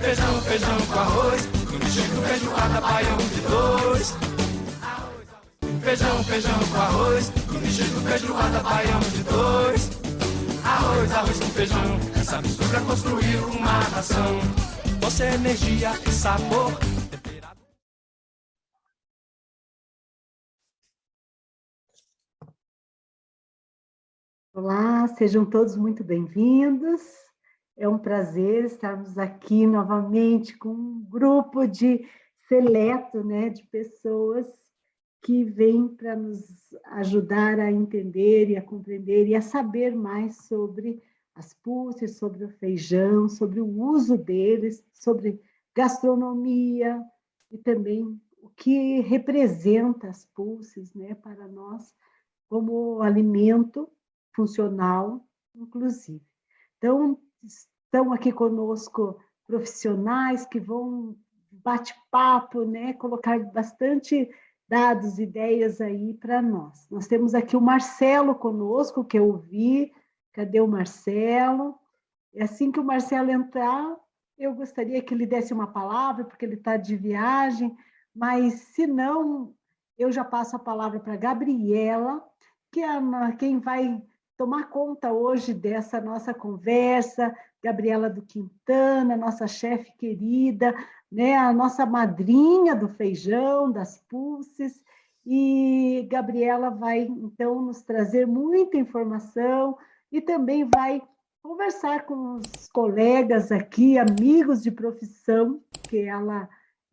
Feijão, feijão com arroz, no mexido, feijoada, baião de dois. Feijão, feijão com arroz, no mexido, feijoada, baião de dois. Arroz, arroz com feijão, essa mistura construiu uma nação. Doce, energia e sabor. Olá, sejam todos muito bem-vindos. É um prazer estarmos aqui novamente com um grupo seleto, né, de pessoas que vêm para nos ajudar a entender e a compreender e a saber mais sobre as pulses, sobre o feijão, sobre o uso deles, sobre gastronomia e também o que representa as pulses, né, para nós como alimento funcional, inclusive. Então, estão aqui conosco profissionais que vão bate-papo, né, colocar bastante dados, ideias aí para nós. Nós temos aqui o Marcelo conosco, que eu vi. Cadê o Marcelo? E assim que o Marcelo entrar, eu gostaria que ele desse uma palavra, porque ele está de viagem, mas se não, eu já passo a palavra para a Gabriela, que é quem vai tomar conta hoje dessa nossa conversa. Gabriela do Quintana, nossa chefe querida, né, a nossa madrinha do feijão, das pulses, e Gabriela vai, então, nos trazer muita informação e também vai conversar com os colegas aqui, amigos de profissão, que ela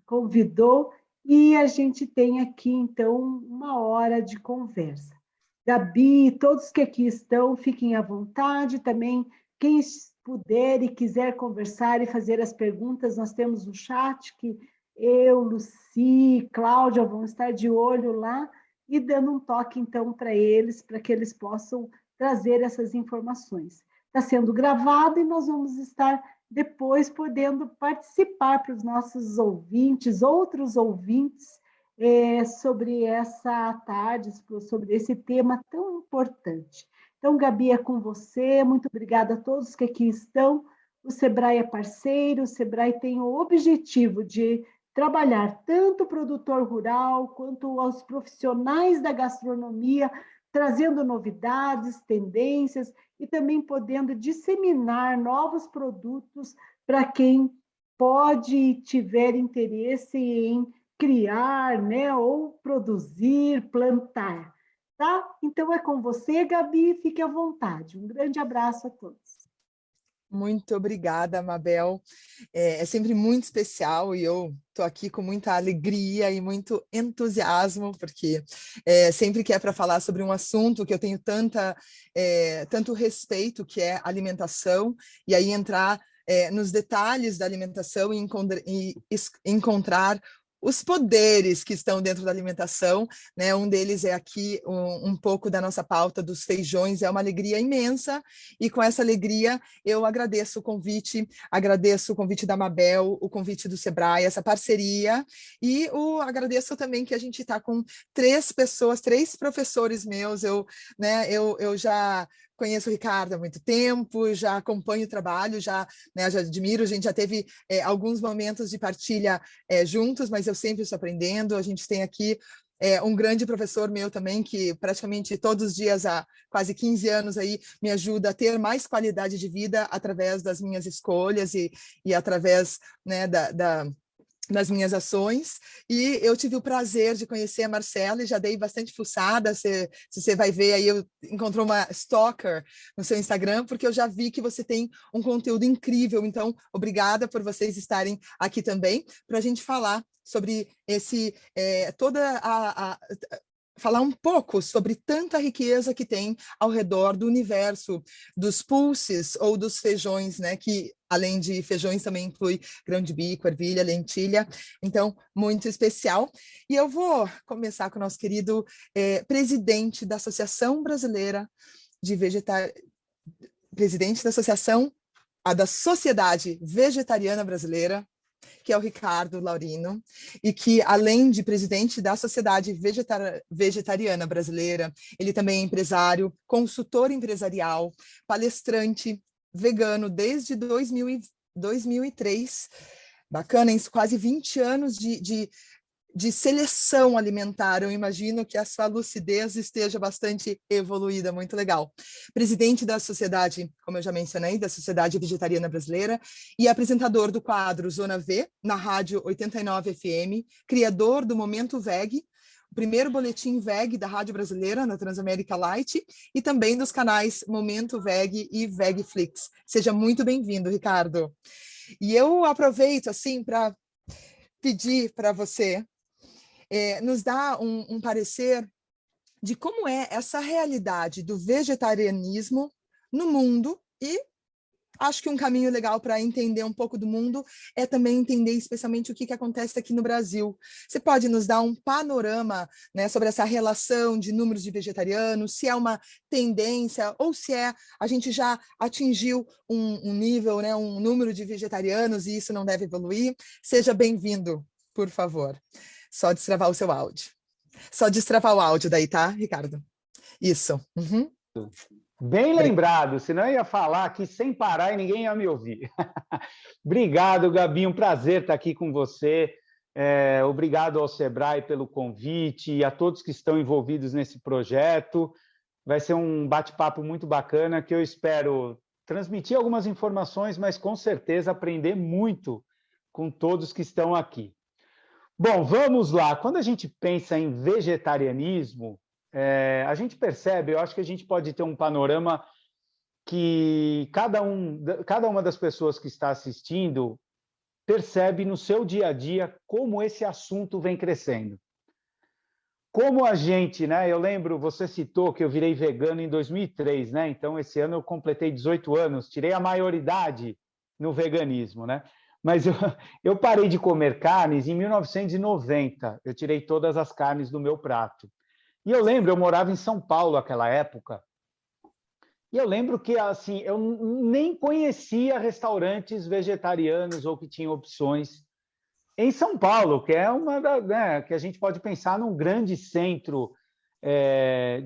convidou, e a gente tem aqui, então, uma hora de conversa. Gabi, todos que aqui estão, fiquem à vontade. Também, quem puder e quiser conversar e fazer as perguntas, nós temos um chat que eu, Luci, Cláudia vão estar de olho lá e dando um toque, então, para eles, para que eles possam trazer essas informações. Está sendo gravado e nós vamos estar depois podendo participar para os nossos ouvintes, outros ouvintes, sobre essa tarde, sobre esse tema tão importante. Então, Gabi, é com você. Muito obrigada a todos que aqui estão. O Sebrae é parceiro, o Sebrae tem o objetivo de trabalhar tanto o produtor rural quanto aos profissionais da gastronomia, trazendo novidades, tendências e também podendo disseminar novos produtos para quem pode e tiver interesse em criar, né, ou produzir, plantar, tá? Então é com você, Gabi, fique à vontade. Um grande abraço a todos. Muito obrigada, Mabel. É sempre muito especial e eu estou aqui com muita alegria e muito entusiasmo, porque sempre que é para falar sobre um assunto que eu tenho tanto respeito, que é alimentação, e aí entrar nos detalhes da alimentação e encontrar os poderes que estão dentro da alimentação, né? Um deles é aqui um pouco da nossa pauta dos feijões, é uma alegria imensa, e com essa alegria eu agradeço o convite da Mabel, o convite do Sebrae, essa parceria, e agradeço também que a gente está com 3 professores meus. Eu já conheço o Ricardo há muito tempo, já acompanho o trabalho, já admiro, a gente já teve alguns momentos de partilha juntos, mas eu sempre estou aprendendo. A gente tem aqui um grande professor meu também, que praticamente todos os dias há quase 15 anos aí me ajuda a ter mais qualidade de vida através das minhas escolhas e através, né, das minhas ações. E eu tive o prazer de conhecer a Marcela e já dei bastante fuçada. Se você vai ver aí, eu encontrou uma stalker no seu Instagram, porque eu já vi que você tem um conteúdo incrível. Então, obrigada por vocês estarem aqui também, para a gente falar sobre falar um pouco sobre tanta riqueza que tem ao redor do universo dos pulses ou dos feijões, né? Que além de feijões também inclui grão de bico, ervilha, lentilha. Então, muito especial. E eu vou começar com o nosso querido presidente da Associação Brasileira de presidente da da Sociedade Vegetariana Brasileira, que é o Ricardo Laurino, e que, além de presidente da Sociedade Vegetariana Brasileira, ele também é empresário, consultor empresarial, palestrante, vegano desde 2003, Bacana, em quase 20 anos de seleção alimentar. Eu imagino que a sua lucidez esteja bastante evoluída, muito legal. Presidente da Sociedade, como eu já mencionei, da Sociedade Vegetariana Brasileira e apresentador do quadro Zona V, na Rádio 89 FM, criador do Momento Veg, o primeiro boletim Veg da Rádio Brasileira, na Transamérica Light, e também dos canais Momento Veg e Vegflix. Seja muito bem-vindo, Ricardo. E eu aproveito, assim, para pedir para você nos dar um parecer de como é essa realidade do vegetarianismo no mundo, e acho que um caminho legal para entender um pouco do mundo é também entender especialmente o que acontece aqui no Brasil. Você pode nos dar um panorama, né, sobre essa relação de números de vegetarianos, se é uma tendência ou se a gente já atingiu um nível, né, um número de vegetarianos e isso não deve evoluir? Seja bem-vindo, por favor. Só destravar o seu áudio. Só destravar o áudio daí, tá, Ricardo? Isso. Uhum. Bem lembrado, senão eu ia falar aqui sem parar e ninguém ia me ouvir. Obrigado, Gabi, um prazer estar aqui com você. Obrigado ao Sebrae pelo convite e a todos que estão envolvidos nesse projeto. Vai ser um bate-papo muito bacana que eu espero transmitir algumas informações, mas com certeza aprender muito com todos que estão aqui. Bom, vamos lá. Quando a gente pensa em vegetarianismo, a gente percebe, eu acho que a gente pode ter um panorama que cada uma das pessoas que está assistindo percebe no seu dia a dia como esse assunto vem crescendo. Como a gente, né? Eu lembro, você citou que eu virei vegano em 2003, né? Então, esse ano eu completei 18 anos, tirei a maioridade no veganismo, né? Mas eu parei de comer carnes em 1990. Eu tirei todas as carnes do meu prato. E eu lembro, eu morava em São Paulo naquela época. E eu lembro que assim, eu nem conhecia restaurantes vegetarianos ou que tinham opções em São Paulo, que é que a gente pode pensar num grande centro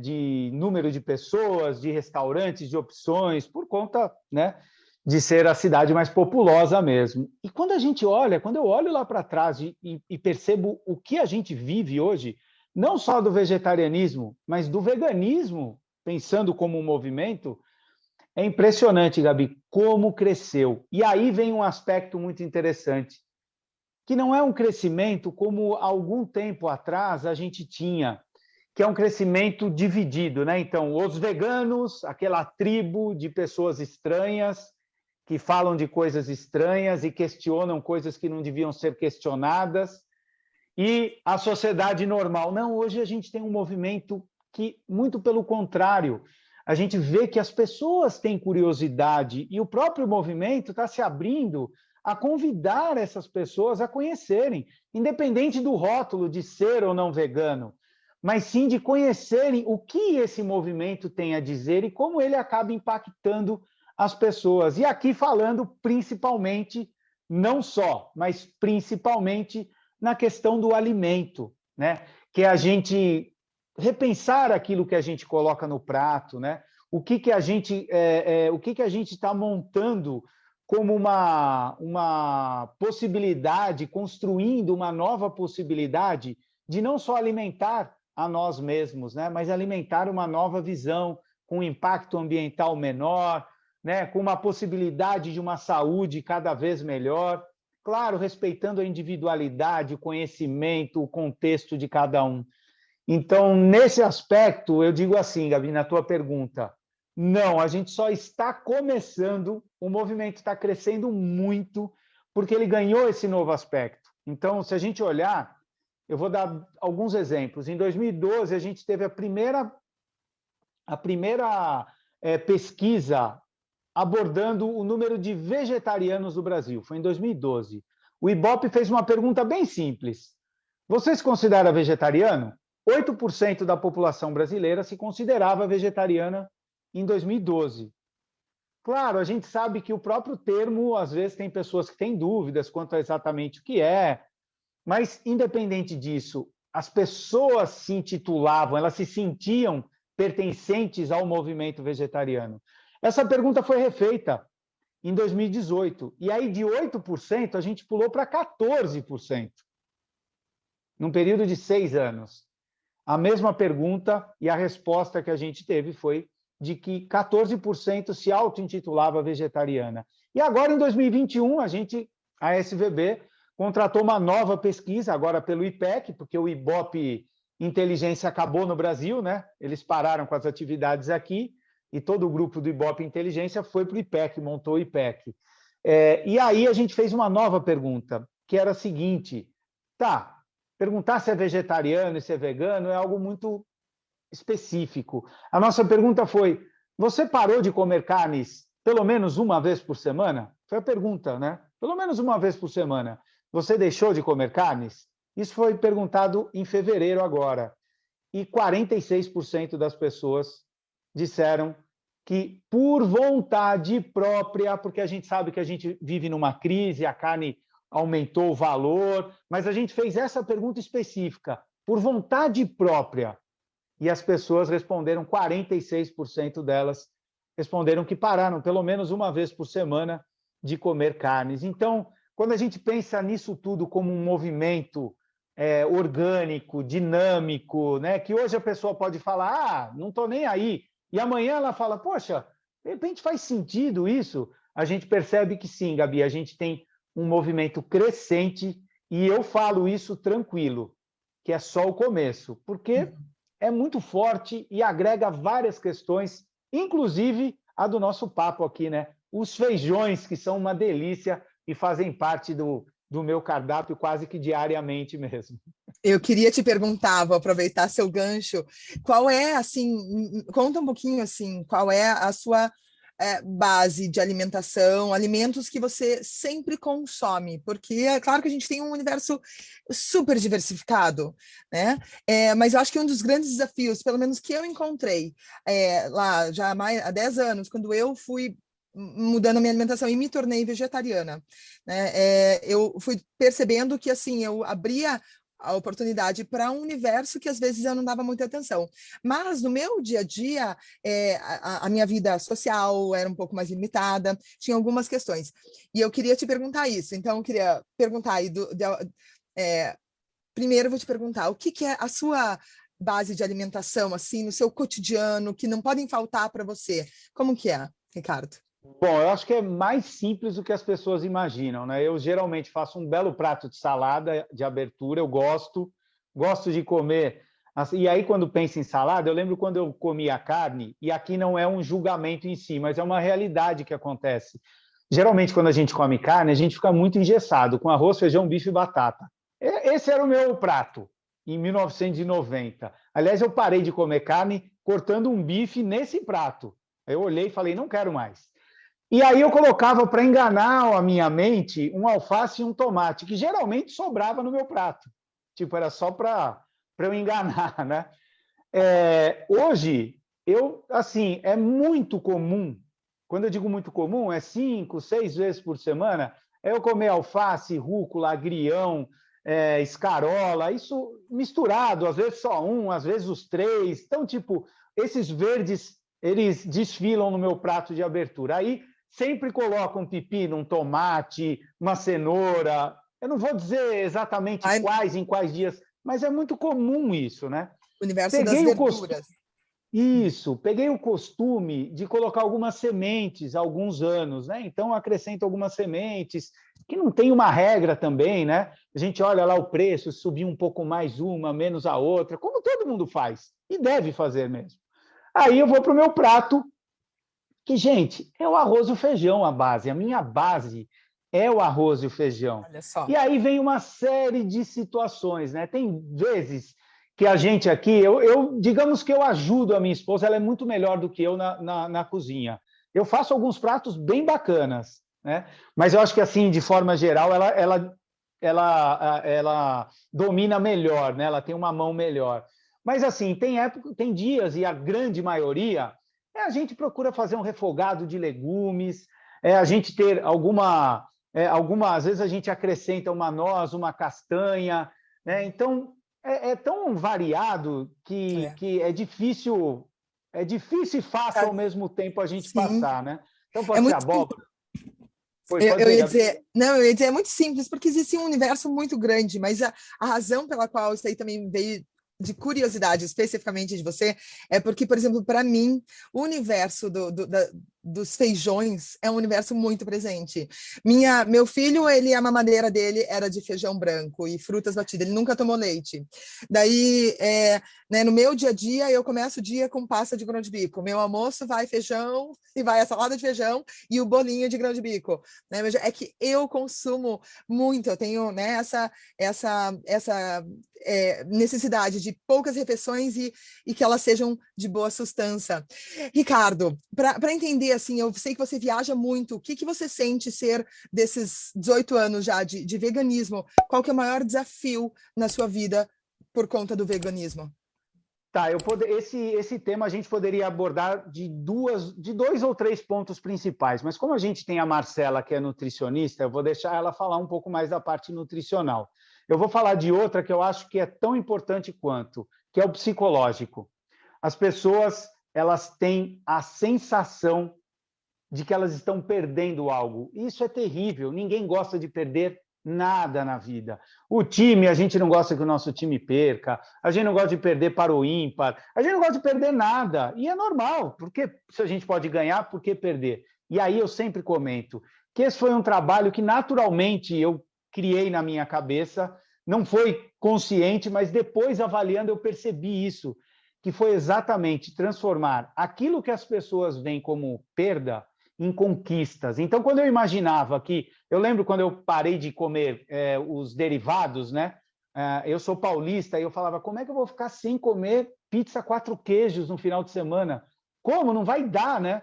de número de pessoas, de restaurantes, de opções, por conta, né, de ser a cidade mais populosa mesmo. E quando eu olho lá para trás e percebo o que a gente vive hoje, não só do vegetarianismo, mas do veganismo, pensando como um movimento, é impressionante, Gabi, como cresceu. E aí vem um aspecto muito interessante, que não é um crescimento como algum tempo atrás a gente tinha, que é um crescimento dividido, né? Então, os veganos, aquela tribo de pessoas estranhas, que falam de coisas estranhas e questionam coisas que não deviam ser questionadas, e a sociedade normal. Não, hoje a gente tem um movimento que, muito pelo contrário, a gente vê que as pessoas têm curiosidade e o próprio movimento está se abrindo a convidar essas pessoas a conhecerem, independente do rótulo de ser ou não vegano, mas sim de conhecerem o que esse movimento tem a dizer e como ele acaba impactando as pessoas. E aqui falando principalmente, não só, mas principalmente na questão do alimento, né? Que é a gente repensar aquilo que a gente coloca no prato, né? O que a gente está montando como uma possibilidade, construindo uma nova possibilidade de não só alimentar a nós mesmos, né? Mas alimentar uma nova visão com impacto ambiental menor, né? Com uma possibilidade de uma saúde cada vez melhor. Claro, respeitando a individualidade, o conhecimento, o contexto de cada um. Então, nesse aspecto, eu digo assim, Gabi, na tua pergunta, não, a gente só está começando, o movimento está crescendo muito, porque ele ganhou esse novo aspecto. Então, se a gente olhar, eu vou dar alguns exemplos. Em 2012, a gente teve a primeira pesquisa abordando o número de vegetarianos do Brasil. Foi em 2012. O Ibope fez uma pergunta bem simples. Você se considera vegetariano? 8% da população brasileira se considerava vegetariana em 2012. Claro, a gente sabe que o próprio termo, às vezes, tem pessoas que têm dúvidas quanto a exatamente o que é, mas, independente disso, as pessoas se intitulavam, elas se sentiam pertencentes ao movimento vegetariano. Essa pergunta foi refeita em 2018. E aí, de 8%, a gente pulou para 14%, num período de 6 anos. A mesma pergunta e a resposta que a gente teve foi de que 14% se auto-intitulava vegetariana. E agora, em 2021, a SVB contratou uma nova pesquisa, agora pelo IPEC, porque o Ibope Inteligência acabou no Brasil, né? Eles pararam com as atividades aqui, e todo o grupo do Ibope Inteligência foi para o IPEC, montou o IPEC. E aí a gente fez uma nova pergunta, que era a seguinte: tá, perguntar se é vegetariano e se é vegano é algo muito específico. A nossa pergunta foi: você parou de comer carnes pelo menos uma vez por semana? Foi a pergunta, né? Pelo menos uma vez por semana. Você deixou de comer carnes? Isso foi perguntado em fevereiro agora. E 46% das pessoas disseram que, por vontade própria, porque a gente sabe que a gente vive numa crise, a carne aumentou o valor, mas a gente fez essa pergunta específica, por vontade própria. E as pessoas responderam, 46% delas responderam que pararam pelo menos uma vez por semana de comer carnes. Então, quando a gente pensa nisso tudo como um movimento orgânico, dinâmico, né, que hoje a pessoa pode falar, não estou nem aí, e amanhã ela fala, poxa, de repente faz sentido isso, a gente percebe que sim, Gabi, a gente tem um movimento crescente, e eu falo isso tranquilo, que é só o começo, porque é muito forte e agrega várias questões, inclusive a do nosso papo aqui, né? Os feijões, que são uma delícia e fazem parte do meu cardápio quase que diariamente mesmo. Eu queria te perguntar, vou aproveitar seu gancho, qual é, assim, conta um pouquinho, assim, qual é a sua base de alimentação, alimentos que você sempre consome, porque é claro que a gente tem um universo super diversificado, né? Mas eu acho que um dos grandes desafios, pelo menos que eu encontrei lá já há 10 anos, quando eu fui mudando a minha alimentação e me tornei vegetariana, né? Eu fui percebendo que, assim, eu abria a oportunidade para um universo que às vezes eu não dava muita atenção. Mas no meu dia a dia, a minha vida social era um pouco mais limitada, tinha algumas questões. E eu queria te perguntar isso. Então, eu queria perguntar aí, primeiro eu vou te perguntar, o que é a sua base de alimentação, assim, no seu cotidiano, que não podem faltar para você? Como que é, Ricardo? Bom, eu acho que é mais simples do que as pessoas imaginam, né? Eu geralmente faço um belo prato de salada de abertura, eu gosto de comer. E aí, quando penso em salada, eu lembro quando eu comia carne, e aqui não é um julgamento em si, mas é uma realidade que acontece. Geralmente, quando a gente come carne, a gente fica muito engessado, com arroz, feijão, bife e batata. Esse era o meu prato, em 1990. Aliás, eu parei de comer carne cortando um bife nesse prato. Eu olhei e falei, não quero mais. E aí eu colocava, para enganar a minha mente, um alface e um tomate, que geralmente sobrava no meu prato. Tipo, era só para eu enganar, né? Hoje, assim, é muito comum, quando eu digo muito comum, é 5, 6 vezes por semana, eu comer alface, rúcula, agrião, escarola, isso misturado, às vezes só um, às vezes os 3. Então, tipo, esses verdes, eles desfilam no meu prato de abertura. Aí, sempre coloco um pepino, um tomate, uma cenoura. Eu não vou dizer exatamente quais, em quais dias, mas é muito comum isso, né? Universo das verduras. Isso, peguei o costume de colocar algumas sementes há alguns anos, né? Então, acrescento algumas sementes, que não tem uma regra também, né? A gente olha lá o preço, subir um pouco mais uma, menos a outra, como todo mundo faz, e deve fazer mesmo. Aí eu vou para o meu prato, que, gente, é o arroz e o feijão a base. A minha base é o arroz e o feijão. Olha só. E aí vem uma série de situações, né? Tem vezes que a gente aqui, digamos que eu ajudo a minha esposa, ela é muito melhor do que eu na cozinha. Eu faço alguns pratos bem bacanas, né? Mas eu acho que, assim, de forma geral, ela domina melhor, né? Ela tem uma mão melhor. Mas, assim, tem dias, e a grande maioria, a gente procura fazer um refogado de legumes, a gente ter às vezes a gente acrescenta uma noz, uma castanha, né? Então, é tão variado que é difícil e fácil ao mesmo tempo a gente passar, né? Então, pode ser abóbora. Eu ia dizer, não, eu ia dizer, é muito simples, porque existe um universo muito grande, mas a razão pela qual isso aí também veio de curiosidade, especificamente de você, é porque, por exemplo, para mim, o universo dos feijões é um universo muito presente. Meu filho, a mamadeira dele era de feijão branco e frutas batidas, ele nunca tomou leite. Daí, no meu dia a dia, eu começo o dia com pasta de grão de bico. Meu almoço vai feijão, e vai a salada de feijão e o bolinho de grão de bico. Né? É que eu consumo muito, eu tenho, né, essa necessidade de poucas refeições e que elas sejam de boa sustância. Ricardo, para entender, assim, eu sei que você viaja muito, o que você sente ser desses 18 anos já de veganismo? Qual que é o maior desafio na sua vida por conta do veganismo? Tá, esse tema a gente poderia abordar de 2 ou 3 pontos principais, mas como a gente tem a Marcela, que é nutricionista, eu vou deixar ela falar um pouco mais da parte nutricional. Eu vou falar de outra que eu acho que é tão importante quanto, que é o psicológico. As pessoas, elas têm a sensação de que elas estão perdendo algo. Isso é terrível, ninguém gosta de perder nada na vida. O time, a gente não gosta que o nosso time perca, a gente não gosta de perder para o ímpar, a gente não gosta de perder nada, e é normal, porque se a gente pode ganhar, por que perder? E aí eu sempre comento que esse foi um trabalho que naturalmente eu criei na minha cabeça, não foi consciente, mas depois avaliando eu percebi isso, que foi exatamente transformar aquilo que as pessoas veem como perda em conquistas. Então, quando eu imaginava que... Eu lembro quando eu parei de comer os derivados, né? Eu sou paulista, e eu falava, como é que eu vou ficar sem comer pizza 4 queijos no final de semana? Como? Não vai dar, né?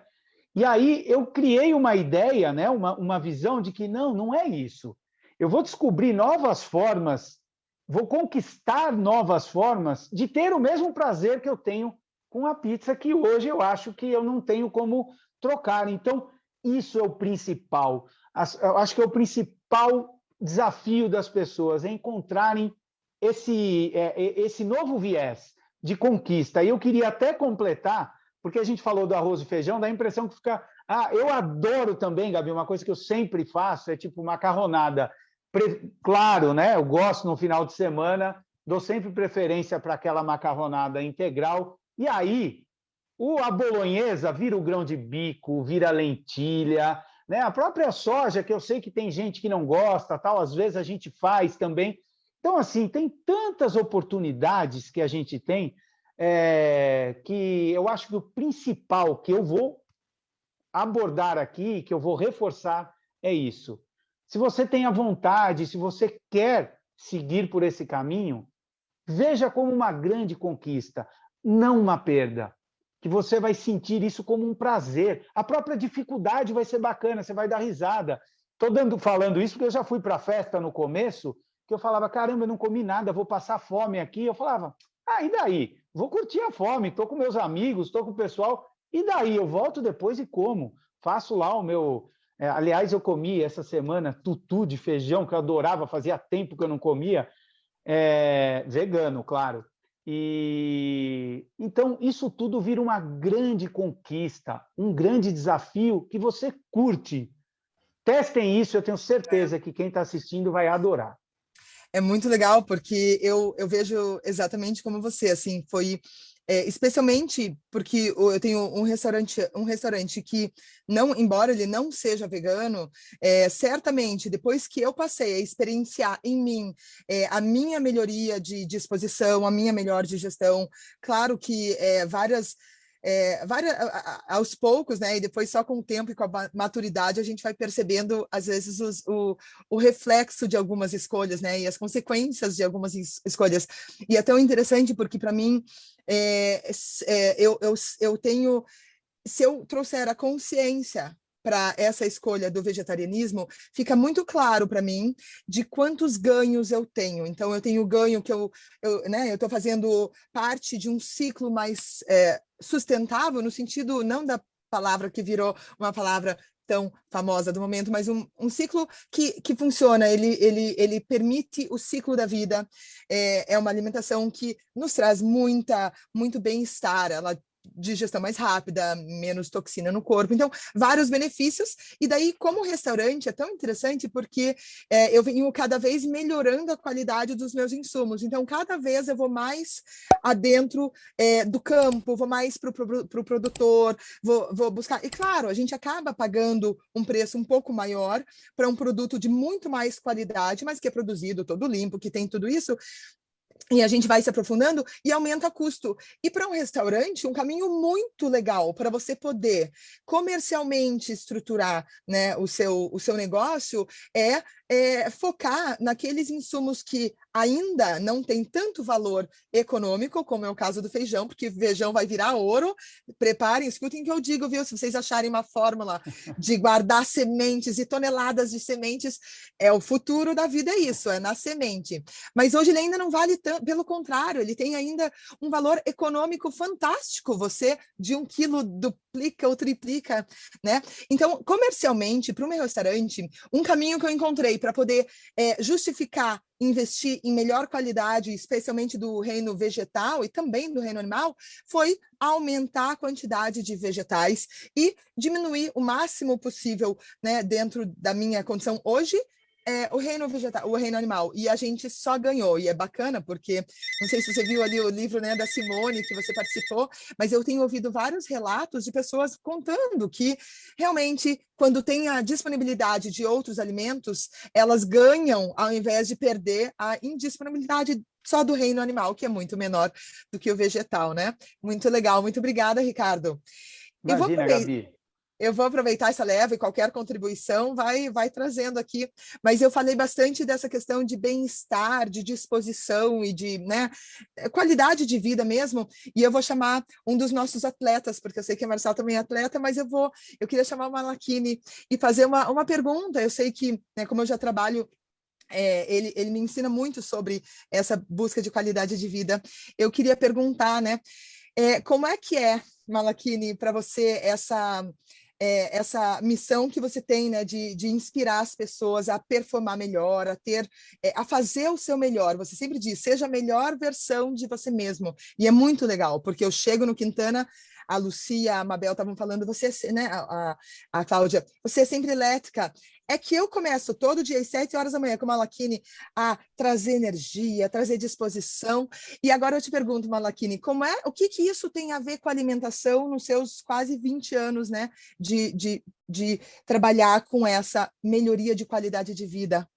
E aí eu criei uma ideia, né? Uma visão de que não é isso. Eu vou descobrir novas formas, vou conquistar novas formas de ter o mesmo prazer que eu tenho com a pizza, que hoje eu acho que eu não tenho como trocar. Então, isso é o principal. Eu acho que é o principal desafio das pessoas, é encontrarem esse novo viés de conquista. E eu queria até completar, porque a gente falou do arroz e feijão, dá a impressão que fica... eu adoro também, Gabi, uma coisa que eu sempre faço, é tipo macarronada. Claro, né? Eu gosto no final de semana, dou sempre preferência para aquela macarronada integral. E aí, a bolonhesa vira o grão de bico, vira lentilha, né? A própria soja, que eu sei que tem gente que não gosta, tal, às vezes a gente faz também. Então, assim, tem tantas oportunidades que a gente tem, que eu acho que o principal que eu vou abordar aqui, que eu vou reforçar, é isso. Se você tem a vontade, se você quer seguir por esse caminho, veja como uma grande conquista, não uma perda, que você vai sentir isso como um prazer. A própria dificuldade vai ser bacana, você vai dar risada. Estou falando isso porque eu já fui para a festa no começo, que eu falava, caramba, eu não comi nada, vou passar fome aqui. Eu falava, e daí? Vou curtir a fome, estou com meus amigos, estou com o pessoal, e daí? Eu volto depois e como. Faço lá o meu... aliás, eu comi essa semana tutu de feijão, que eu adorava, fazia tempo que eu não comia, vegano, claro. E então isso tudo vira uma grande conquista, um grande desafio que você curte. Testem isso, eu tenho certeza que quem está assistindo vai adorar. É muito legal, porque eu vejo exatamente como você, assim, foi... especialmente porque eu tenho um restaurante que, não, embora ele não seja vegano, certamente, depois que eu passei a experienciar em mim a minha melhoria de disposição, a minha melhor digestão, claro que aos poucos, né? E depois só com o tempo e com a maturidade a gente vai percebendo, às vezes, o reflexo de algumas escolhas, né? E as consequências de algumas escolhas. E é tão interessante porque, para mim, eu tenho... Se eu trouxer a consciência para essa escolha do vegetarianismo, fica muito claro para mim de quantos ganhos eu tenho. Então, eu tenho ganho que eu estou fazendo parte de um ciclo mais sustentável, no sentido não da palavra que virou uma palavra tão famosa do momento, mas um ciclo que funciona, ele permite o ciclo da vida, é uma alimentação que nos traz muito bem-estar, ela digestão mais rápida, menos toxina no corpo, então vários benefícios. E daí, como restaurante, é tão interessante porque eu venho cada vez melhorando a qualidade dos meus insumos, então cada vez eu vou mais adentro do campo, vou mais para o produtor, vou buscar, e claro, a gente acaba pagando um preço um pouco maior para um produto de muito mais qualidade, mas que é produzido todo limpo, que tem tudo isso, e a gente vai se aprofundando e aumenta o custo. E para um restaurante, um caminho muito legal para você poder comercialmente estruturar, né, o seu negócio é focar naqueles insumos que ainda não tem tanto valor econômico, como é o caso do feijão, porque feijão vai virar ouro. Preparem, escutem o que eu digo, viu? Se vocês acharem uma fórmula de guardar sementes e toneladas de sementes, o futuro da vida é isso, é na semente. Mas hoje ele ainda não vale tanto, pelo contrário, ele tem ainda um valor econômico fantástico. Você, de 1 quilo, duplica ou triplica, né? Então, comercialmente, para o meu restaurante, um caminho que eu encontrei para poder justificar investir em melhor qualidade, especialmente do reino vegetal e também do reino animal, foi aumentar a quantidade de vegetais e diminuir o máximo possível, né, dentro da minha condição hoje, o reino vegetal, o reino animal, e a gente só ganhou, e é bacana porque, não sei se você viu ali o livro, né, da Simone, que você participou, mas eu tenho ouvido vários relatos de pessoas contando que realmente, quando tem a disponibilidade de outros alimentos, elas ganham ao invés de perder a indisponibilidade só do reino animal, que é muito menor do que o vegetal, né? Muito legal, muito obrigada, Ricardo. Imagina, Gabi. Eu vou aproveitar essa leva e qualquer contribuição vai trazendo aqui. Mas eu falei bastante dessa questão de bem-estar, de disposição e de, né, qualidade de vida mesmo. E eu vou chamar um dos nossos atletas, porque eu sei que a Marcela também é atleta, mas eu queria chamar o Malachini e fazer uma pergunta. Eu sei que, né, como eu já trabalho, ele me ensina muito sobre essa busca de qualidade de vida. Eu queria perguntar, né, como é que Malachini, para você essa missão que você tem, né, de inspirar as pessoas a performar melhor, a fazer o seu melhor. Você sempre diz, seja a melhor versão de você mesmo. E é muito legal, porque eu chego no Quintana, a Lucia, a Mabel estavam falando, né, a Cláudia, você é sempre elétrica. É que eu começo todo dia às 7 horas da manhã com o Malachini a trazer energia, a trazer disposição. E agora eu te pergunto, Malachini, o que isso tem a ver com a alimentação nos seus quase 20 anos, né, de trabalhar com essa melhoria de qualidade de vida?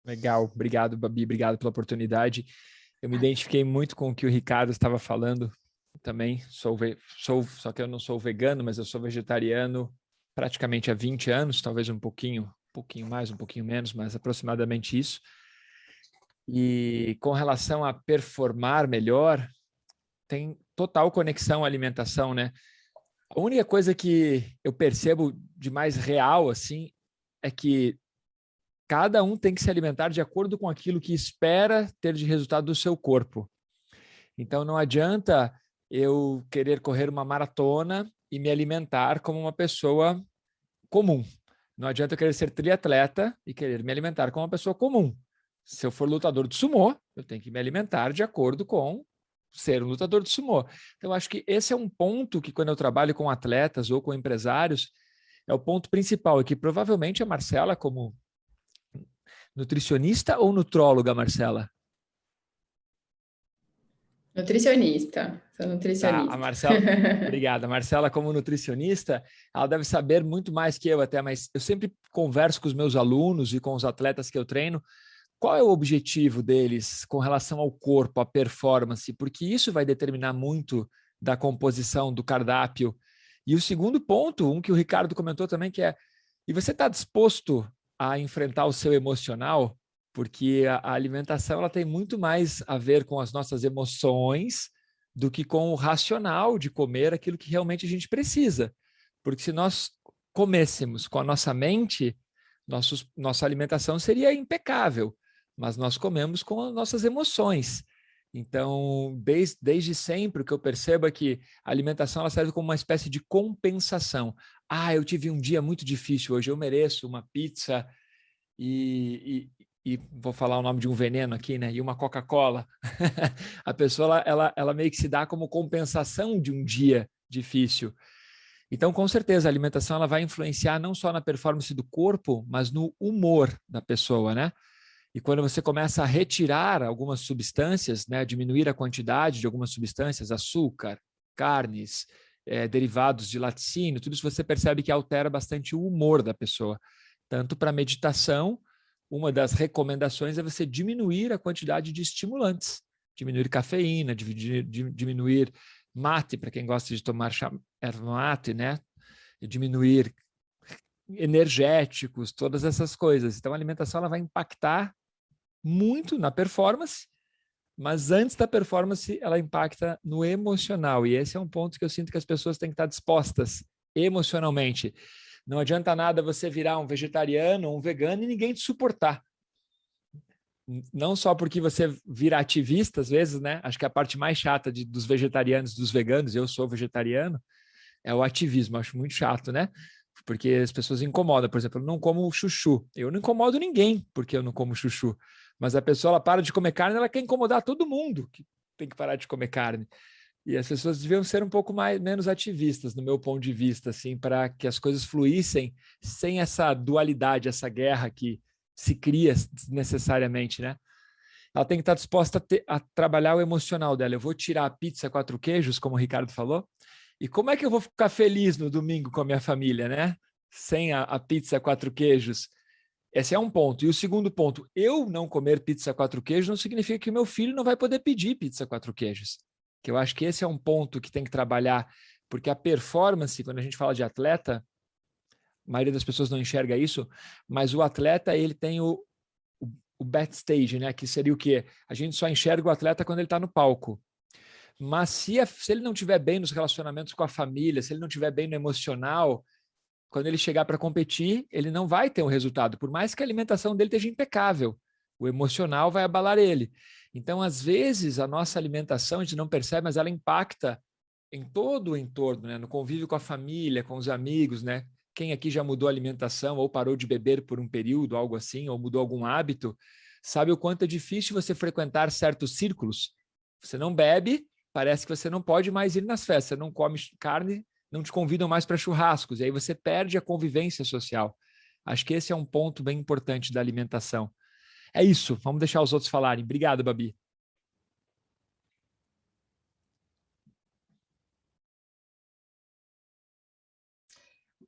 Legal, obrigado, Babi, obrigado pela oportunidade. Eu me identifiquei muito com o que o Ricardo estava falando também. Só que eu não sou vegano, mas eu sou vegetariano praticamente há 20 anos, talvez um pouquinho mais, um pouquinho menos, mas aproximadamente isso. E com relação a performar melhor, tem total conexão à alimentação, né? A única coisa que eu percebo de mais real, assim, é que cada um tem que se alimentar de acordo com aquilo que espera ter de resultado do seu corpo. Então, não adianta eu querer correr uma maratona e me alimentar como uma pessoa comum. Não adianta eu querer ser triatleta e querer me alimentar como uma pessoa comum. Se eu for lutador de sumô, eu tenho que me alimentar de acordo com ser um lutador de sumô. Então, acho que esse é um ponto que, quando eu trabalho com atletas ou com empresários, é o ponto principal, é que provavelmente a Marcela, como nutricionista ou nutróloga, Marcela? Nutricionista, sou nutricionista. Tá, a Marcela, obrigada. A Marcela, como nutricionista, ela deve saber muito mais que eu até, mas eu sempre converso com os meus alunos e com os atletas que eu treino, qual é o objetivo deles com relação ao corpo, à performance, porque isso vai determinar muito da composição do cardápio. E o segundo ponto, um que o Ricardo comentou também, que é, e você está disposto a enfrentar o seu emocional? Porque a alimentação ela tem muito mais a ver com as nossas emoções do que com o racional de comer aquilo que realmente a gente precisa. Porque se nós comêssemos com a nossa mente, nossa alimentação seria impecável, mas nós comemos com as nossas emoções. Então, desde sempre, o que eu percebo é que a alimentação ela serve como uma espécie de compensação. Eu tive um dia muito difícil, hoje eu mereço uma pizza. E e vou falar o nome de um veneno aqui, né? E uma Coca-Cola, a pessoa ela meio que se dá como compensação de um dia difícil. Então, com certeza, a alimentação ela vai influenciar não só na performance do corpo, mas no humor da pessoa, né? E quando você começa a retirar algumas substâncias, né, diminuir a quantidade de algumas substâncias, açúcar, carnes, derivados de laticínio, tudo isso você percebe que altera bastante o humor da pessoa. Tanto para meditação, uma das recomendações é você diminuir a quantidade de estimulantes, diminuir cafeína, diminuir mate, para quem gosta de tomar erva mate, né? E diminuir energéticos, todas essas coisas. Então, a alimentação ela vai impactar muito na performance, mas antes da performance, ela impacta no emocional. E esse é um ponto que eu sinto que as pessoas têm que estar dispostas emocionalmente. Não adianta nada você virar um vegetariano ou um vegano e ninguém te suportar. Não só porque você vira ativista, às vezes, né? Acho que a parte mais chata dos vegetarianos, dos veganos, eu sou vegetariano, é o ativismo. Acho muito chato, né? Porque as pessoas incomodam. Por exemplo, eu não como chuchu. Eu não incomodo ninguém porque eu não como chuchu. Mas a pessoa ela para de comer carne, ela quer incomodar todo mundo que tem que parar de comer carne. E as pessoas deviam ser um pouco menos ativistas, no meu ponto de vista, assim, para que as coisas fluíssem sem essa dualidade, essa guerra que se cria desnecessariamente, né? Ela tem que estar disposta a trabalhar o emocional dela. Eu vou tirar a pizza 4 queijos, como o Ricardo falou, e como é que eu vou ficar feliz no domingo com a minha família, né? Sem a pizza 4 queijos. Esse é um ponto. E o segundo ponto, eu não comer pizza 4 queijos não significa que meu filho não vai poder pedir pizza 4 queijos. Que eu acho que esse é um ponto que tem que trabalhar, porque a performance, quando a gente fala de atleta, a maioria das pessoas não enxerga isso, mas o atleta ele tem o backstage, né? Que seria o quê? A gente só enxerga o atleta quando ele está no palco. Mas se ele não estiver bem nos relacionamentos com a família, se ele não estiver bem no emocional, quando ele chegar para competir, ele não vai ter um resultado, por mais que a alimentação dele esteja impecável. O emocional vai abalar ele. Então, às vezes, a nossa alimentação, a gente não percebe, mas ela impacta em todo o entorno, né? No convívio com a família, com os amigos, né? Quem aqui já mudou a alimentação ou parou de beber por um período, algo assim, ou mudou algum hábito, sabe o quanto é difícil você frequentar certos círculos. Você não bebe, parece que você não pode mais ir nas festas, você não come carne, não te convidam mais para churrascos, e aí você perde a convivência social. Acho que esse é um ponto bem importante da alimentação. É isso, vamos deixar os outros falarem. Obrigado, Babi.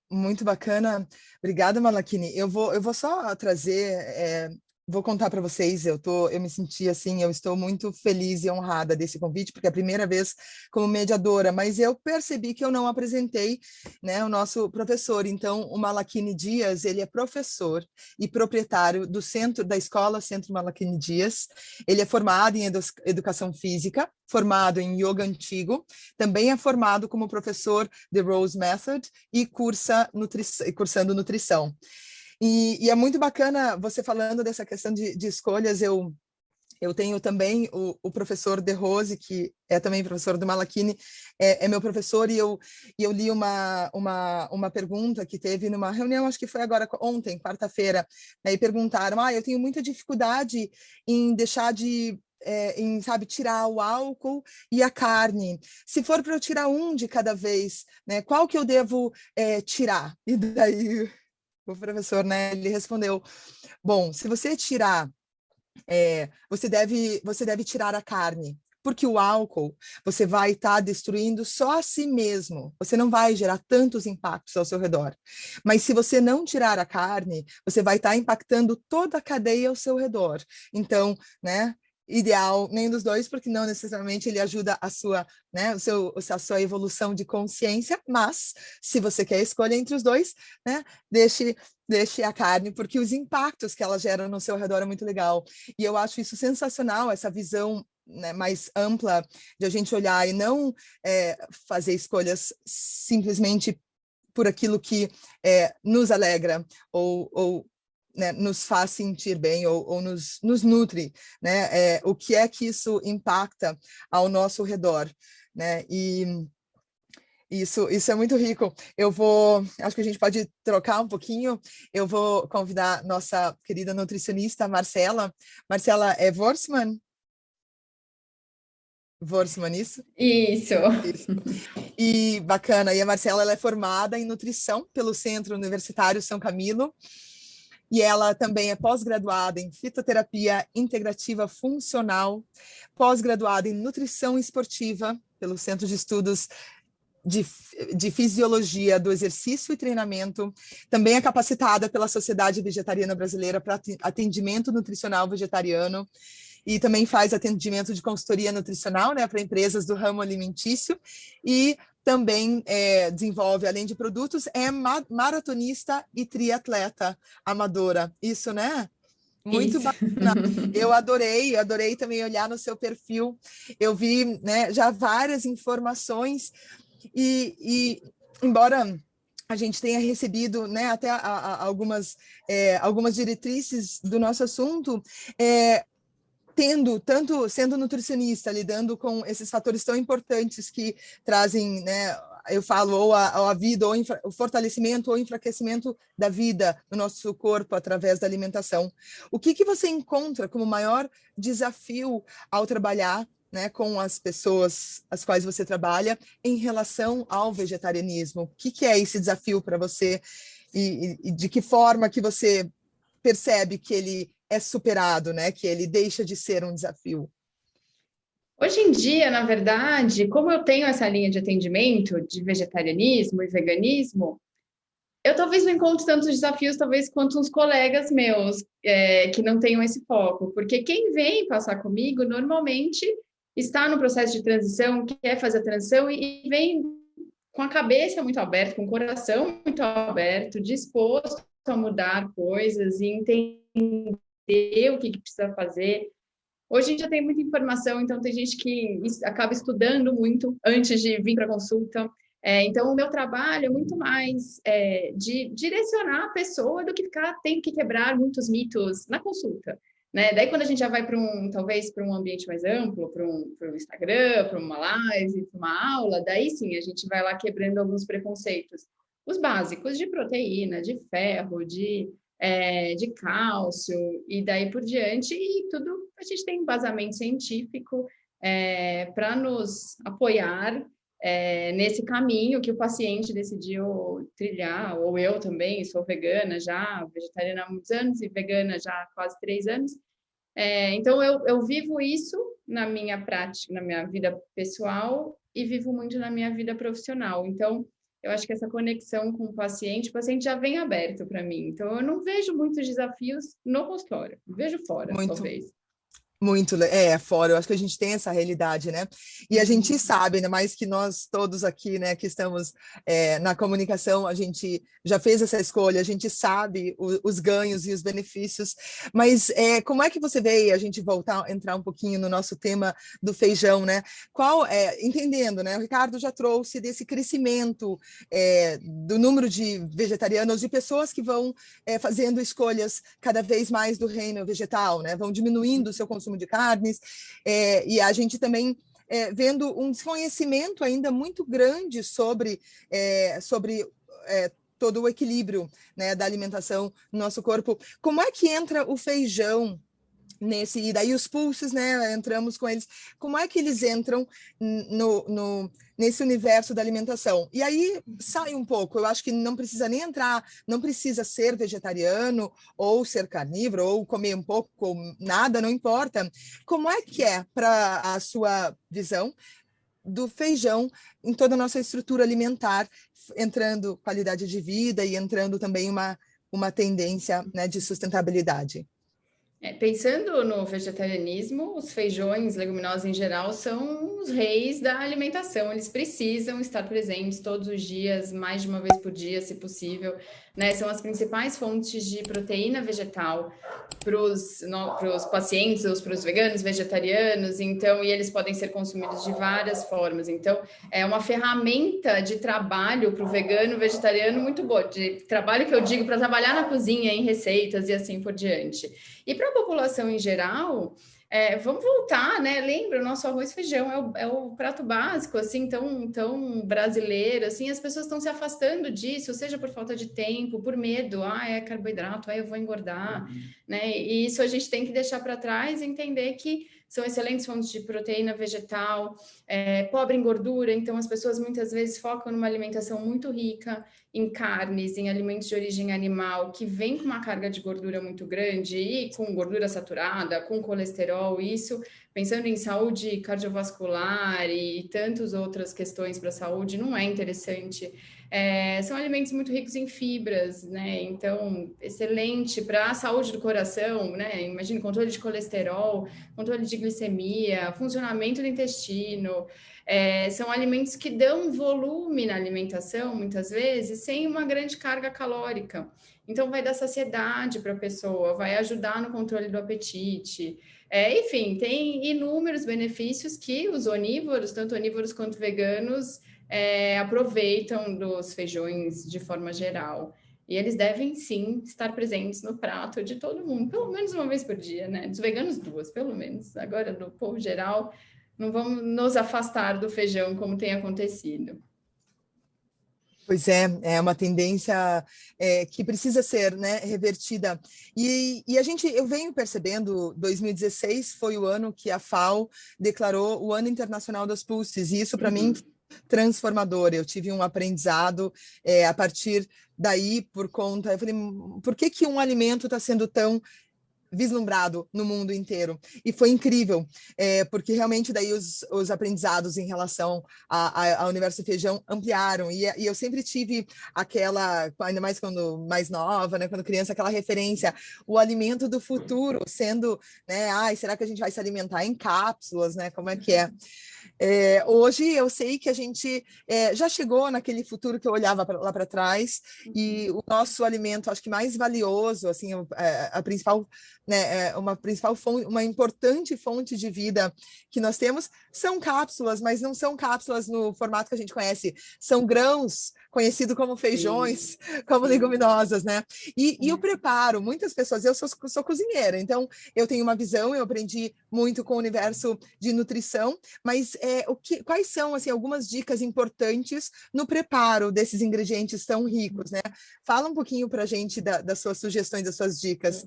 Muito bacana. Obrigada, Malakini. Eu vou só trazer, vou contar para vocês, eu me senti assim, eu estou muito feliz e honrada desse convite, porque é a primeira vez como mediadora, mas eu percebi que eu não apresentei, né, o nosso professor. Então, o Malakini Dias, ele é professor e proprietário da escola Centro Malakini Dias. Ele é formado em educação física, formado em yoga antigo, também é formado como professor The Rose Method e cursando nutrição. E é muito bacana você falando dessa questão de escolhas. Eu tenho também o professor De Rose, que é também professor do Malakini, é meu professor, e eu li uma pergunta que teve numa reunião, acho que foi agora ontem, quarta-feira, né, e perguntaram, eu tenho muita dificuldade em deixar tirar o álcool e a carne. Se for para eu tirar um de cada vez, né, qual que eu devo tirar? E daí o professor, né, ele respondeu, bom, se você tirar, você deve tirar a carne, porque o álcool você vai estar destruindo só a si mesmo, você não vai gerar tantos impactos ao seu redor. Mas se você não tirar a carne, você vai estar impactando toda a cadeia ao seu redor. Então, né, ideal nenhum dos dois, porque não necessariamente ele ajuda a sua, né, a sua evolução de consciência, mas se você quer escolher entre os dois, né, deixe a carne, porque os impactos que ela gera no seu redor é muito legal. E eu acho isso sensacional, essa visão, né, mais ampla de a gente olhar e não fazer escolhas simplesmente por aquilo que nos alegra ou né, nos faz sentir bem ou nos nutre, né? O que é que isso impacta ao nosso redor, né? E Isso é muito rico. Acho que a gente pode trocar um pouquinho. Eu vou convidar nossa querida nutricionista, Marcela. Marcela, é Worstmann? Worstmann, isso? Isso. Isso. E bacana. E a Marcela, ela é formada em nutrição pelo Centro Universitário São Camilo. E ela também é pós-graduada em fitoterapia integrativa funcional, pós-graduada em nutrição esportiva pelo Centro de Estudos de Fisiologia do Exercício e Treinamento, também é capacitada pela Sociedade Vegetariana Brasileira para atendimento nutricional vegetariano, e também faz atendimento de consultoria nutricional, né, para empresas do ramo alimentício, e também desenvolve, além de produtos, é maratonista e triatleta amadora. Isso, né? Muito bacana. Eu adorei também olhar no seu perfil. Eu vi, né, já várias informações e embora a gente tenha recebido, né, até algumas diretrizes do nosso assunto, sendo nutricionista, lidando com esses fatores tão importantes que trazem, né, eu falo, ou a vida, ou o fortalecimento ou enfraquecimento da vida no nosso corpo através da alimentação. O que você encontra como maior desafio ao trabalhar, né, com as pessoas as quais você trabalha em relação ao vegetarianismo? O que é esse desafio para você e de que forma que você percebe que ele é superado, né, que ele deixa de ser um desafio? Hoje em dia, na verdade, como eu tenho essa linha de atendimento de vegetarianismo e veganismo, eu talvez não encontre tantos desafios, talvez, quanto uns colegas meus que não tenham esse foco, porque quem vem passar comigo, normalmente, está no processo de transição, quer fazer a transição e vem com a cabeça muito aberta, com o coração muito aberto, disposto a mudar coisas e entender o que precisa fazer. Hoje em dia tem muita informação, então tem gente que acaba estudando muito antes de vir para a consulta. Então, o meu trabalho é muito mais de direcionar a pessoa do que tem que quebrar muitos mitos na consulta, né? Daí, quando a gente já vai talvez para um ambiente mais amplo, para um Instagram, para uma live, para uma aula, daí sim a gente vai lá quebrando alguns preconceitos. Os básicos de proteína, de ferro, de cálcio e daí por diante, e tudo a gente tem embasamento científico para nos apoiar nesse caminho que o paciente decidiu trilhar, ou eu também, sou vegana já, vegetariana há muitos anos e vegana já há quase 3 anos. Então eu vivo isso na minha prática, na minha vida pessoal e vivo muito na minha vida profissional. Então, eu acho que essa conexão com o paciente já vem aberto para mim. Então, eu não vejo muitos desafios no consultório. Vejo fora, talvez. Muito, fora, eu acho que a gente tem essa realidade, né? E a gente sabe, ainda mais que nós todos aqui, né, que estamos na comunicação, a gente já fez essa escolha, a gente sabe os ganhos e os benefícios, mas como é que você vê, a gente entrar um pouquinho no nosso tema do feijão, né? Entendendo, né? O Ricardo já trouxe desse crescimento do número de vegetarianos, de pessoas que vão fazendo escolhas cada vez mais do reino vegetal, né? Vão diminuindo o seu consumo de carnes, e a gente também vendo um desconhecimento ainda muito grande sobre todo o equilíbrio, né, da alimentação no nosso corpo. Como é que entra o feijão e daí os pulses, né, entramos com eles, como é que eles entram nesse universo da alimentação? E aí sai um pouco, eu acho que não precisa nem entrar, não precisa ser vegetariano, ou ser carnívoro, ou comer um pouco, nada, não importa. Como é que para a sua visão do feijão em toda a nossa estrutura alimentar, entrando qualidade de vida e entrando também uma tendência, né, de sustentabilidade? Pensando no vegetarianismo, os feijões, leguminosas em geral, são os reis da alimentação. Eles precisam estar presentes todos os dias, mais de uma vez por dia, se possível, né? São as principais fontes de proteína vegetal para os pacientes, ou para os veganos, vegetarianos, então, e eles podem ser consumidos de várias formas. Então, é uma ferramenta de trabalho para o vegano, vegetariano muito boa, de trabalho que eu digo para trabalhar na cozinha, em receitas e assim por diante. E para a população em geral, Vamos voltar, né? Lembra, o nosso arroz e feijão é o prato básico, assim, tão brasileiro, assim, as pessoas estão se afastando disso, seja por falta de tempo, por medo, é carboidrato, eu vou engordar, né? E isso a gente tem que deixar para trás e entender que são excelentes fontes de proteína vegetal, pobre em gordura, então as pessoas muitas vezes focam numa alimentação muito rica em carnes, em alimentos de origem animal, que vem com uma carga de gordura muito grande e com gordura saturada, com colesterol, isso, pensando em saúde cardiovascular e tantas outras questões para a saúde, não é interessante. São alimentos muito ricos em fibras, né? Então, excelente para a saúde do coração, né? Imagina, controle de colesterol, controle de glicemia, funcionamento do intestino. São alimentos que dão volume na alimentação, muitas vezes, sem uma grande carga calórica. Então, vai dar saciedade para a pessoa, vai ajudar no controle do apetite. Enfim, tem inúmeros benefícios que os onívoros, tanto onívoros quanto veganos, aproveitam dos feijões de forma geral. E eles devem, sim, estar presentes no prato de todo mundo, pelo menos uma vez por dia, né? Dos veganos, 2, pelo menos. Agora, do povo geral, não vamos nos afastar do feijão como tem acontecido. Pois é uma tendência que precisa ser, né, revertida. E eu venho percebendo, 2016 foi o ano que a FAO declarou o Ano Internacional das Pulses, e isso para mim transformador. Eu tive um aprendizado a partir daí, eu falei, por que um alimento está sendo tão vislumbrado no mundo inteiro? E foi incrível, porque realmente daí os aprendizados em relação ao universo do feijão ampliaram, e eu sempre tive aquela, ainda mais quando mais nova, né, quando criança, aquela referência, o alimento do futuro sendo, né, será que a gente vai se alimentar em cápsulas, né, como é que é? Hoje eu sei que a gente já chegou naquele futuro que eu olhava lá para trás, e o nosso alimento, acho que mais valioso, assim, a principal, né, uma importante fonte de vida que nós temos são cápsulas, mas não são cápsulas no formato que a gente conhece, são grãos, conhecido como feijões, como leguminosas, né? E o preparo, muitas pessoas, eu sou cozinheira, então eu tenho uma visão, eu aprendi muito com o universo de nutrição, mas quais são, assim, algumas dicas importantes no preparo desses ingredientes tão ricos, né? Fala um pouquinho para a gente das suas sugestões, das suas dicas,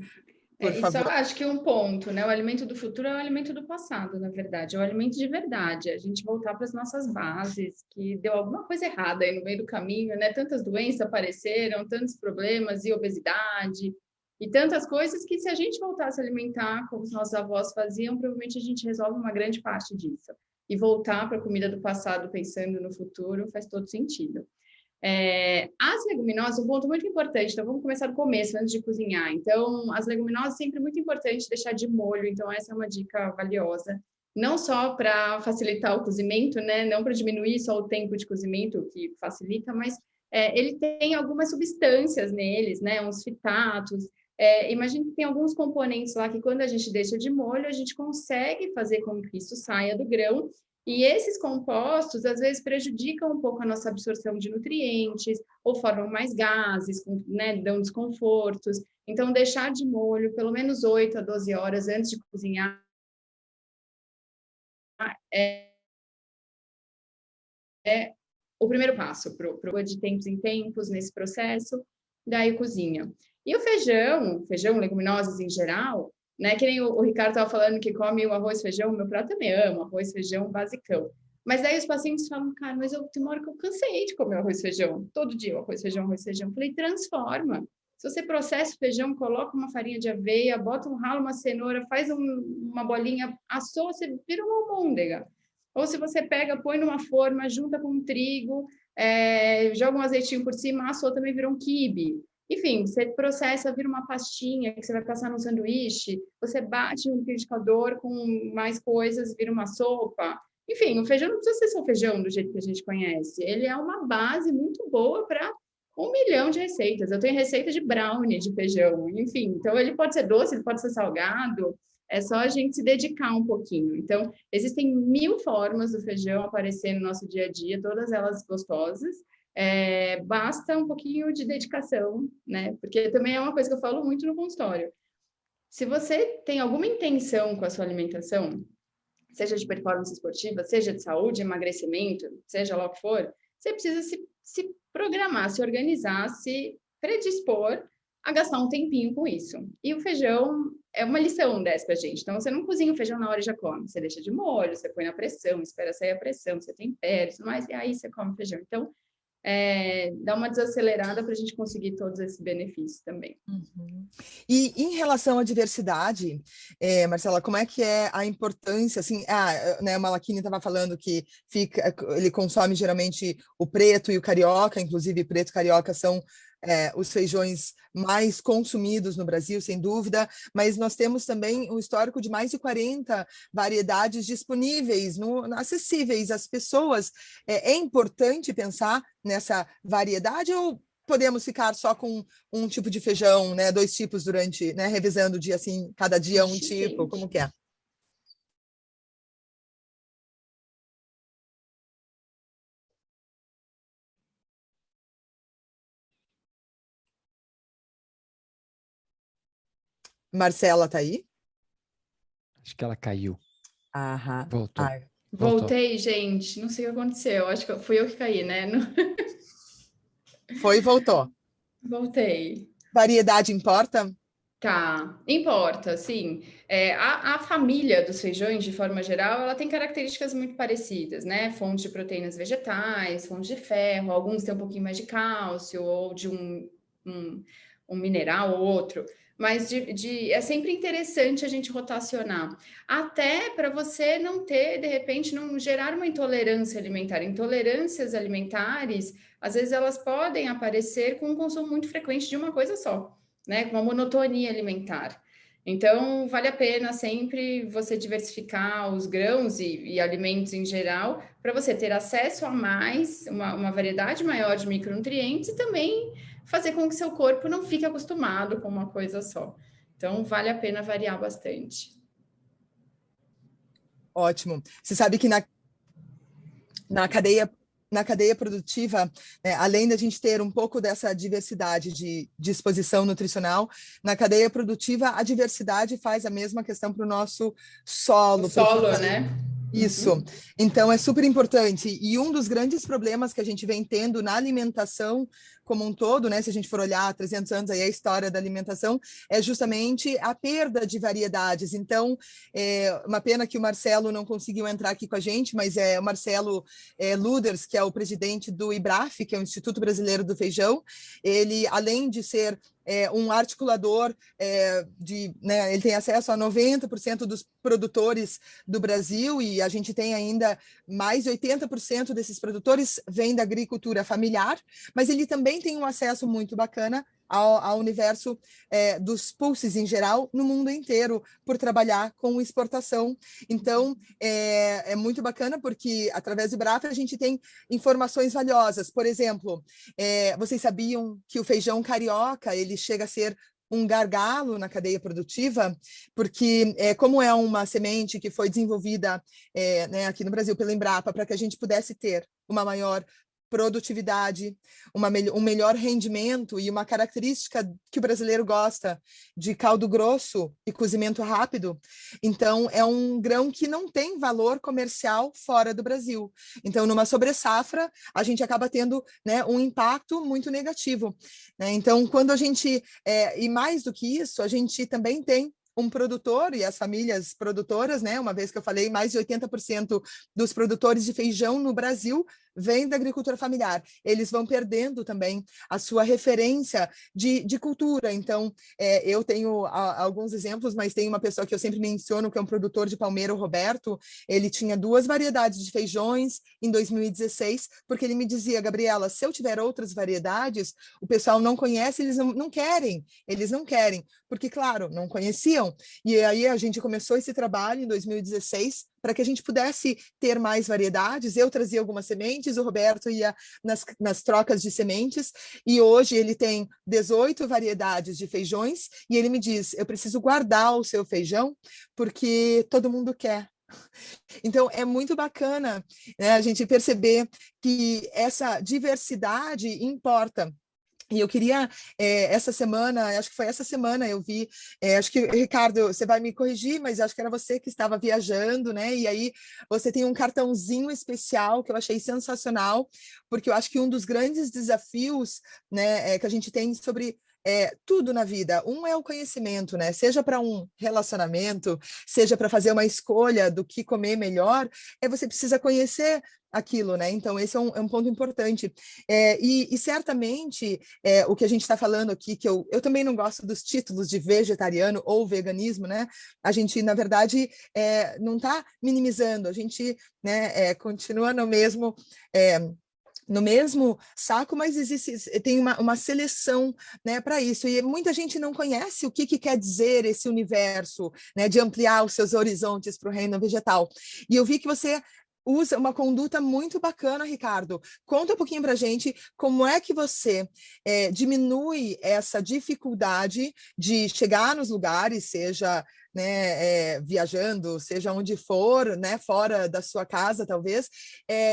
por favor. Isso eu acho que é um ponto, né? O alimento do futuro é o alimento do passado, na verdade, é o alimento de verdade, a gente voltar para as nossas bases, que deu alguma coisa errada aí no meio do caminho, né? Tantas doenças apareceram, tantos problemas e obesidade, e tantas coisas que, se a gente voltasse a alimentar como os nossos avós faziam, provavelmente a gente resolve uma grande parte disso. E voltar para a comida do passado pensando no futuro faz todo sentido. As leguminosas, um ponto muito importante, então vamos começar do começo, antes de cozinhar. Então, as leguminosas, sempre muito importante deixar de molho, então essa é uma dica valiosa. Não só para facilitar o cozimento, né? Não para diminuir só o tempo de cozimento, que facilita, mas ele tem algumas substâncias neles, né? Uns fitatos. Imagina que tem alguns componentes lá que, quando a gente deixa de molho, a gente consegue fazer com que isso saia do grão, e esses compostos, às vezes, prejudicam um pouco a nossa absorção de nutrientes, ou formam mais gases, né, dão desconfortos. Então, deixar de molho pelo menos 8 a 12 horas antes de cozinhar é o primeiro passo de tempos em tempos nesse processo, daí cozinha. E o feijão, leguminosas em geral, né? Que nem o Ricardo estava falando que come o arroz e feijão, meu prato também amo, arroz e feijão basicão. Mas daí os pacientes falam, cara, mas tem uma hora que eu cansei de comer arroz e feijão, todo dia arroz e feijão, arroz e feijão. Eu falei, transforma. Se você processa o feijão, coloca uma farinha de aveia, bota um ralo, uma cenoura, faz uma bolinha, assou, você vira uma almôndega. Ou se você pega, põe numa forma, junta com trigo, joga um azeitinho por cima, assou, também vira um quibe. Enfim, você processa, vira uma pastinha que você vai passar no sanduíche, você bate no liquidificador com mais coisas, vira uma sopa. Enfim, o feijão não precisa ser só feijão do jeito que a gente conhece. Ele é uma base muito boa para 1 milhão de receitas. Eu tenho receita de brownie de feijão, enfim. Então, ele pode ser doce, ele pode ser salgado. É só a gente se dedicar um pouquinho. Então, existem 1000 formas do feijão aparecer no nosso dia a dia, todas elas gostosas. Basta um pouquinho de dedicação, né? Porque também é uma coisa que eu falo muito no consultório. Se você tem alguma intenção com a sua alimentação, seja de performance esportiva, seja de saúde, emagrecimento, seja lá o que for, você precisa se programar, se organizar, se predispor a gastar um tempinho com isso. E o feijão é uma lição dessa pra gente. Então, você não cozinha o feijão na hora e já come. Você deixa de molho, você põe na pressão, espera sair a pressão, você tempera e tudo mais, e aí você come o feijão. Então, dá uma desacelerada para a gente conseguir todos esses benefícios também. Uhum. E em relação à diversidade, Marcela, como é que é a importância, assim, né, o Malachini estava falando que ele consome geralmente o preto e o carioca, inclusive preto e carioca são os feijões mais consumidos no Brasil, sem dúvida, mas nós temos também um histórico de mais de 40 variedades disponíveis, acessíveis às pessoas. É importante pensar nessa variedade ou podemos ficar só com um tipo de feijão, né, 2 tipos durante, né, revezando o dia assim, cada dia um tipo, como que é? Marcela, tá aí? Acho que ela caiu. Aham. Voltou. Voltei, gente. Não sei o que aconteceu. Acho que fui eu que caí, né? Foi e voltou. Voltei. Variedade importa? Tá, importa, sim. A família dos feijões, de forma geral, ela tem características muito parecidas, né? Fontes de proteínas vegetais, fontes de ferro, alguns têm um pouquinho mais de cálcio ou de um mineral ou outro. Mas é sempre interessante a gente rotacionar. Até para você não ter, de repente, não gerar uma intolerância alimentar. Intolerâncias alimentares, às vezes, elas podem aparecer com um consumo muito frequente de uma coisa só, né, com uma monotonia alimentar. Então, vale a pena sempre você diversificar os grãos e alimentos em geral, para você ter acesso a mais, uma variedade maior de micronutrientes e também fazer com que seu corpo não fique acostumado com uma coisa só. Então, vale a pena variar bastante. Ótimo. Você sabe que na cadeia produtiva, além da gente ter um pouco dessa diversidade de disposição nutricional, na cadeia produtiva a diversidade faz a mesma questão para o nosso solo. O solo, né? Isso. Uhum. Então, é super importante. E um dos grandes problemas que a gente vem tendo na alimentação como um todo, né, se a gente for olhar há 300 anos aí a história da alimentação, é justamente a perda de variedades. Então, uma pena que o Marcelo não conseguiu entrar aqui com a gente, mas o Marcelo Luders, que é o presidente do IBRAF, que é o Instituto Brasileiro do Feijão, ele, além de ser um articulador, né, ele tem acesso a 90% dos produtores do Brasil e a gente tem ainda mais de 80% desses produtores vêm da agricultura familiar, mas ele também tem um acesso muito bacana ao universo dos pulses em geral no mundo inteiro por trabalhar com exportação. Então, é muito bacana porque através do IBRAF a gente tem informações valiosas. Por exemplo, vocês sabiam que o feijão carioca ele chega a ser um gargalo na cadeia produtiva, porque como é uma semente que foi desenvolvida né, aqui no Brasil pela Embrapa para que a gente pudesse ter uma maior produtividade, um melhor rendimento e uma característica que o brasileiro gosta de caldo grosso e cozimento rápido. Então, é um grão que não tem valor comercial fora do Brasil. Então, numa sobressafra, a gente acaba tendo, né, um impacto muito negativo, né? Então, quando a gente... e mais do que isso, a gente também tem um produtor e as famílias produtoras, né? Uma vez que eu falei, mais de 80% dos produtores de feijão no Brasil vêm da agricultura familiar. Eles vão perdendo também a sua referência de cultura. Então, eu tenho alguns exemplos, mas tem uma pessoa que eu sempre menciono, que é um produtor de palmeira, o Roberto. Ele tinha 2 variedades de feijões em 2016, porque ele me dizia, Gabriela, se eu tiver outras variedades, o pessoal não conhece, eles não querem, porque, claro, não conheciam. E aí a gente começou esse trabalho em 2016 para que a gente pudesse ter mais variedades. Eu trazia algumas sementes, o Roberto ia nas trocas de sementes, e hoje ele tem 18 variedades de feijões, e ele me diz, eu preciso guardar o seu feijão, porque todo mundo quer. Então, é muito bacana, né, a gente perceber que essa diversidade importa. E eu queria, essa semana, acho que foi essa semana, eu vi, acho que, Ricardo, você vai me corrigir, mas acho que era você que estava viajando, né? E aí você tem um cartãozinho especial que eu achei sensacional, porque eu acho que um dos grandes desafios, né, que a gente tem sobre tudo na vida. Um é o conhecimento, né? Seja para um relacionamento, seja para fazer uma escolha do que comer melhor, você precisa conhecer aquilo, né? Então, esse é um ponto importante. E certamente, o que a gente está falando aqui, que eu também não gosto dos títulos de vegetariano ou veganismo, né? A gente, na verdade, não está minimizando, a gente, né, continua no mesmo... no mesmo saco, mas tem uma seleção, né, para isso. E muita gente não conhece o que quer dizer esse universo, né, de ampliar os seus horizontes para o reino vegetal. E eu vi que você usa uma conduta muito bacana, Ricardo. Conta um pouquinho para a gente como é que você diminui essa dificuldade de chegar nos lugares, seja, né, viajando, seja onde for, né, fora da sua casa, talvez,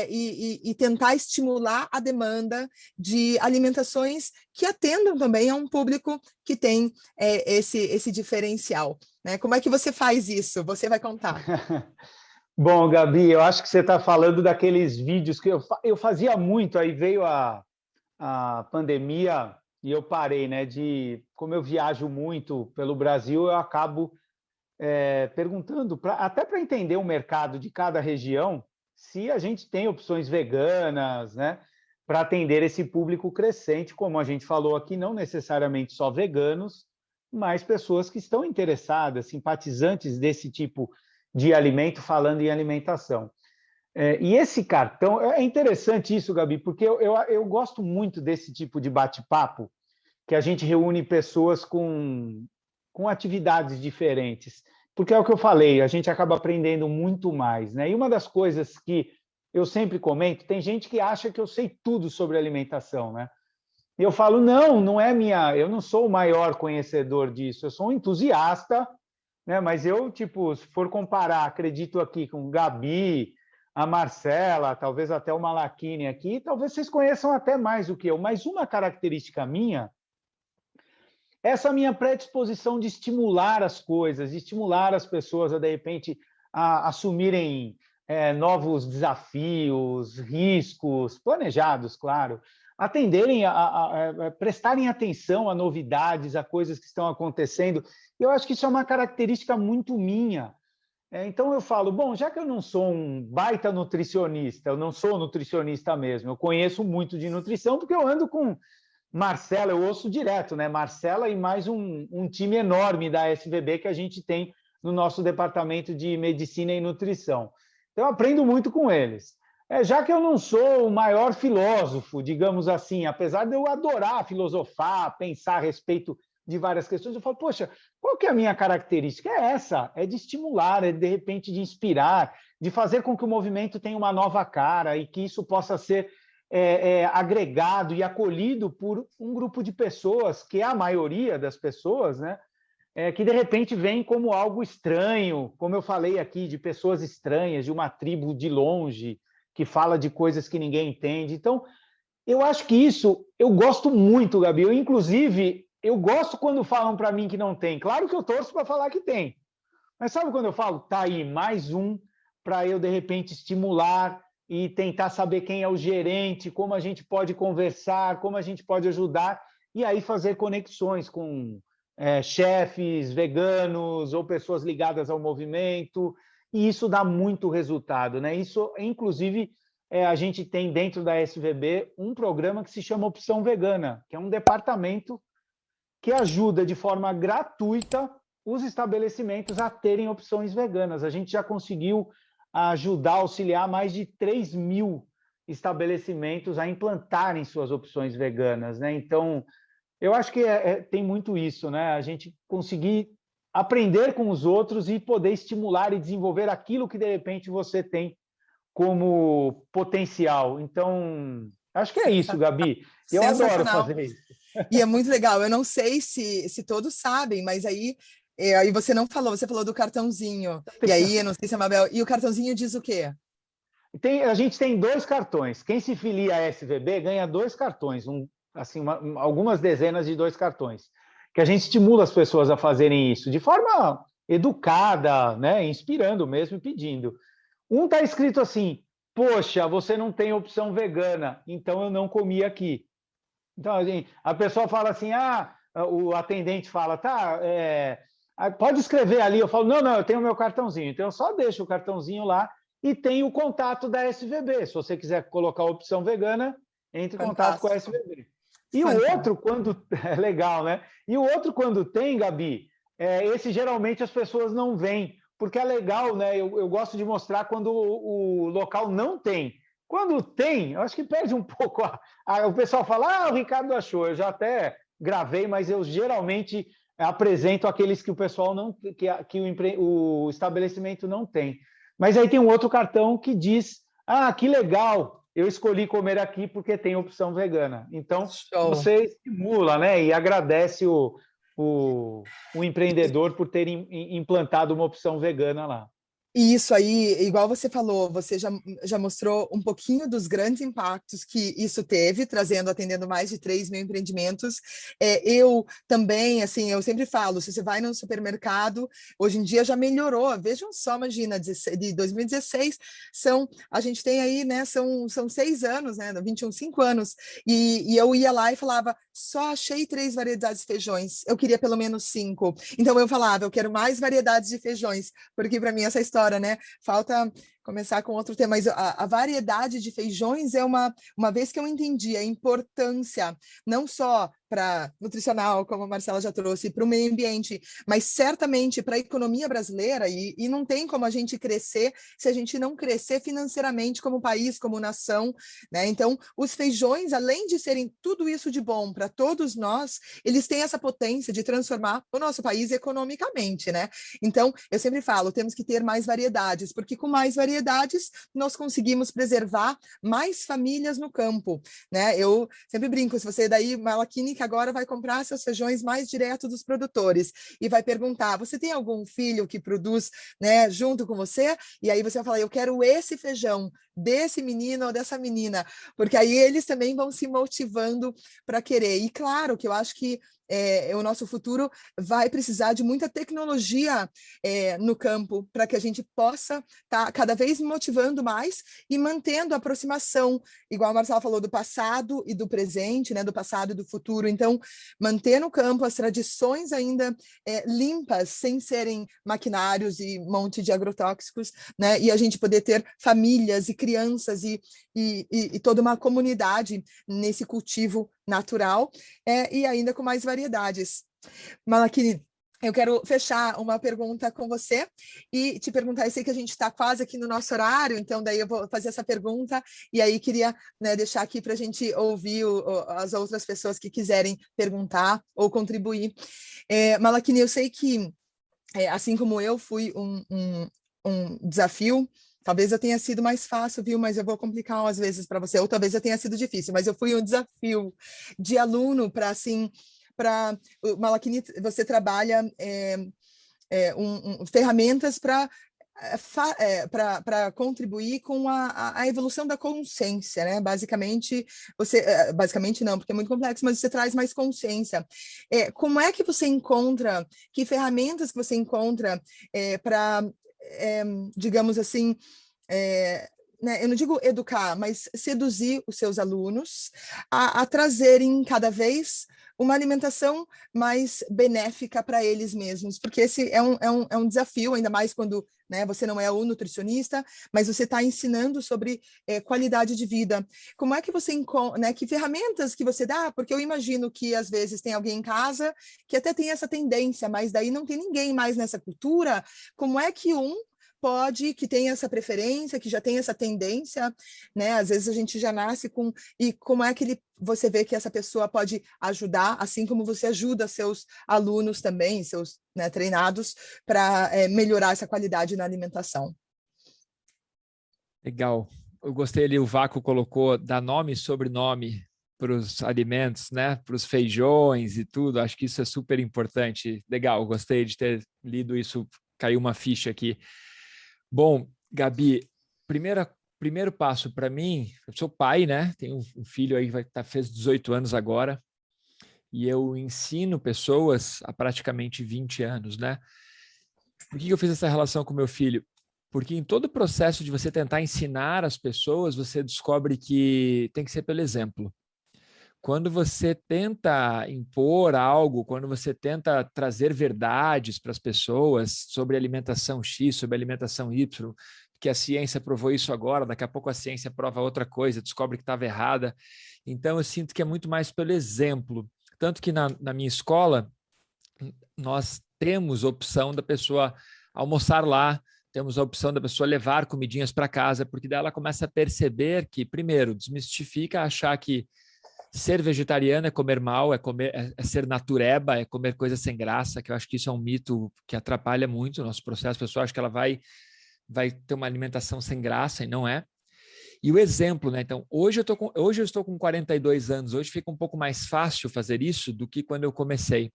e tentar estimular a demanda de alimentações que atendam também a um público que tem esse diferencial, né? Como é que você faz isso? Você vai contar. Bom, Gabi, eu acho que você está falando daqueles vídeos que eu fazia muito, aí veio a pandemia e eu parei, né? Como eu viajo muito pelo Brasil, eu acabo perguntando, até para entender o mercado de cada região, se a gente tem opções veganas, né? Para atender esse público crescente, como a gente falou aqui, não necessariamente só veganos, mas pessoas que estão interessadas, simpatizantes desse tipo de alimento, falando em alimentação. E esse cartão, é interessante isso, Gabi, porque eu gosto muito desse tipo de bate-papo, que a gente reúne pessoas com atividades diferentes, porque é o que eu falei, a gente acaba aprendendo muito mais, né? E uma das coisas que eu sempre comento, tem gente que acha que eu sei tudo sobre alimentação, né? E eu falo, não é eu não sou o maior conhecedor disso, eu sou um entusiasta, né? Mas eu, se for comparar, acredito aqui com o Gabi, a Marcela, talvez até o Malachini aqui, talvez vocês conheçam até mais do que eu. Mas uma característica minha, essa minha predisposição de estimular as coisas, de estimular as pessoas a, de repente, a assumirem novos desafios, riscos, planejados, claro, atenderem, a prestarem atenção a novidades, a coisas que estão acontecendo. Eu acho que isso é uma característica muito minha. Então eu falo, bom, já que eu não sou um baita nutricionista, eu não sou nutricionista mesmo, eu conheço muito de nutrição porque eu ando com Marcela, eu ouço direto, né? Marcela e mais um time enorme da SVB que a gente tem no nosso departamento de medicina e nutrição. Então eu aprendo muito com eles. Já que eu não sou o maior filósofo, digamos assim, apesar de eu adorar filosofar, pensar a respeito de várias questões, eu falo, poxa, qual que é a minha característica? É essa, é de estimular, é de repente de inspirar, de fazer com que o movimento tenha uma nova cara e que isso possa ser agregado e acolhido por um grupo de pessoas, que é a maioria das pessoas, né? Que de repente vem como algo estranho, como eu falei aqui, de pessoas estranhas, de uma tribo de longe, que fala de coisas que ninguém entende. Então, eu acho que isso, eu gosto muito, Gabi. Inclusive, eu gosto quando falam para mim que não tem. Claro que eu torço para falar que tem. Mas sabe quando eu falo, tá aí, mais um, para eu, de repente, estimular e tentar saber quem é o gerente, como a gente pode conversar, como a gente pode ajudar, e aí fazer conexões com chefes veganos ou pessoas ligadas ao movimento, e isso dá muito resultado, né? Isso, inclusive, a gente tem dentro da SVB um programa que se chama Opção Vegana, que é um departamento que ajuda de forma gratuita os estabelecimentos a terem opções veganas. A gente já conseguiu ajudar, auxiliar mais de 3.000 estabelecimentos a implantarem suas opções veganas, né? Então, eu acho que tem muito isso, né? A gente conseguir aprender com os outros e poder estimular e desenvolver aquilo que, de repente, você tem como potencial. Então, acho que é isso, Gabi. Eu adoro fazer isso. E é muito legal. Eu não sei se todos sabem, mas aí você não falou, você falou do cartãozinho. E aí, eu não sei se a Mabel... E o cartãozinho diz o quê? A gente tem 2 cartões. Quem se filia à SVB ganha 2 cartões. assim, algumas dezenas de 2 cartões, que a gente estimula as pessoas a fazerem isso de forma educada, né, inspirando mesmo e pedindo. Um está escrito assim: poxa, você não tem opção vegana, então eu não comi aqui. Então, assim, a pessoa fala assim, o atendente fala, tá, pode escrever ali. Eu falo, não, eu tenho o meu cartãozinho. Então, eu só deixo o cartãozinho lá e tenho o contato da SVB. Se você quiser colocar a opção vegana, entre em contato com a SVB. E o outro, quando... É legal, né? E o outro, quando tem, Gabi, esse geralmente as pessoas não veem, porque é legal, né? Eu gosto de mostrar quando o local não tem. Quando tem, eu acho que perde um pouco. O pessoal fala, o Ricardo achou. Eu já até gravei, mas eu geralmente apresento aqueles que o pessoal não, que o estabelecimento não tem. Mas aí tem um outro cartão que diz, que legal, eu escolhi comer aqui porque tem opção vegana. Então, você estimula, né? E agradece o empreendedor por ter implantado uma opção vegana lá. E isso aí, igual você falou, você já mostrou um pouquinho dos grandes impactos que isso teve, atendendo mais de 3 mil empreendimentos. Eu também, assim, eu sempre falo, se você vai no supermercado, hoje em dia já melhorou. Vejam só, imagina, de 2016, a gente tem aí, né, são 6 anos, né, 21, 5 anos, e eu ia lá e falava, só achei 3 variedades de feijões, eu queria pelo menos 5. Então eu falava, eu quero mais variedades de feijões, porque para mim essa história, né? Falta começar com outro tema, mas a variedade de feijões é uma vez que eu entendi a importância, não só para nutricional, como a Marcela já trouxe, para o meio ambiente, mas certamente para a economia brasileira, e não tem como a gente crescer se a gente não crescer financeiramente como país, como nação, né? Então, os feijões, além de serem tudo isso de bom para todos nós, eles têm essa potência de transformar o nosso país economicamente, né? Então, eu sempre falo, temos que ter mais variedades, porque com mais variedades nós conseguimos preservar mais famílias no campo, né? Eu sempre brinco, se você daí, Malakini, que agora vai comprar seus feijões mais direto dos produtores e vai perguntar, você tem algum filho que produz, né, junto com você? E aí você vai falar, eu quero esse feijão desse menino ou dessa menina, porque aí eles também vão se motivando para querer. E claro que eu acho que o nosso futuro vai precisar de muita tecnologia no campo para que a gente possa estar cada vez motivando mais e mantendo a aproximação, igual a Marcela falou, do passado e do presente, né, do passado e do futuro. Então, manter no campo as tradições ainda limpas, sem serem maquinários e um monte de agrotóxicos, né, e a gente poder ter famílias e crianças e toda uma comunidade nesse cultivo natural, e ainda com mais variedades. Malakini, eu quero fechar uma pergunta com você e te perguntar, eu sei que a gente está quase aqui no nosso horário, então daí eu vou fazer essa pergunta e aí queria, né, deixar aqui para a gente ouvir as outras pessoas que quiserem perguntar ou contribuir. Malakini, eu sei que, assim como eu fui um desafio, talvez eu tenha sido mais fácil, viu? Mas eu vou complicar às vezes para você, ou talvez eu tenha sido difícil, mas eu fui um desafio de aluno para, assim, Malakini, você trabalha ferramentas para contribuir com a evolução da consciência, né? Basicamente não, porque é muito complexo, mas você traz mais consciência. Como é que você encontra, que ferramentas que você encontra para, digamos assim, né, eu não digo educar, mas seduzir os seus alunos a trazerem cada vez uma alimentação mais benéfica para eles mesmos, porque esse é um desafio, ainda mais quando, né, você não é o nutricionista, mas você está ensinando sobre qualidade de vida. Como é que você encontra, né, que ferramentas que você dá? Porque eu imagino que às vezes tem alguém em casa que até tem essa tendência, mas daí não tem ninguém mais nessa cultura. Como é que que tem essa preferência, que já tem essa tendência, né? Às vezes a gente já nasce com... E como é que você vê que essa pessoa pode ajudar, assim como você ajuda seus alunos também, seus, né, treinados, para melhorar essa qualidade na alimentação? Legal. Eu gostei ali, o Vaco colocou, dar nome e sobrenome para os alimentos, né? Para os feijões e tudo. Acho que isso é super importante. Legal, gostei de ter lido isso, caiu uma ficha aqui. Bom, Gabi, primeira primeiro passo para mim, eu sou pai, né? Tenho um filho aí que fez 18 anos agora, e eu ensino pessoas há praticamente 20 anos, né? Por que eu fiz essa relação com meu filho? Porque em todo o processo de você tentar ensinar as pessoas, você descobre que tem que ser pelo exemplo. Quando você tenta impor algo, quando você tenta trazer verdades para as pessoas sobre alimentação X, sobre alimentação Y, que a ciência provou isso agora, daqui a pouco a ciência prova outra coisa, descobre que estava errada. Então, eu sinto que é muito mais pelo exemplo. Tanto que na minha escola, nós temos a opção da pessoa almoçar lá, temos a opção da pessoa levar comidinhas para casa, porque daí ela começa a perceber que, primeiro, desmistifica achar que ser vegetariano é comer mal, é ser natureba, é comer coisa sem graça, que eu acho que isso é um mito que atrapalha muito o nosso processo. A pessoa acha que ela vai ter uma alimentação sem graça, e não é. E o exemplo, né? Então, hoje eu estou com 42 anos, hoje fica um pouco mais fácil fazer isso do que quando eu comecei.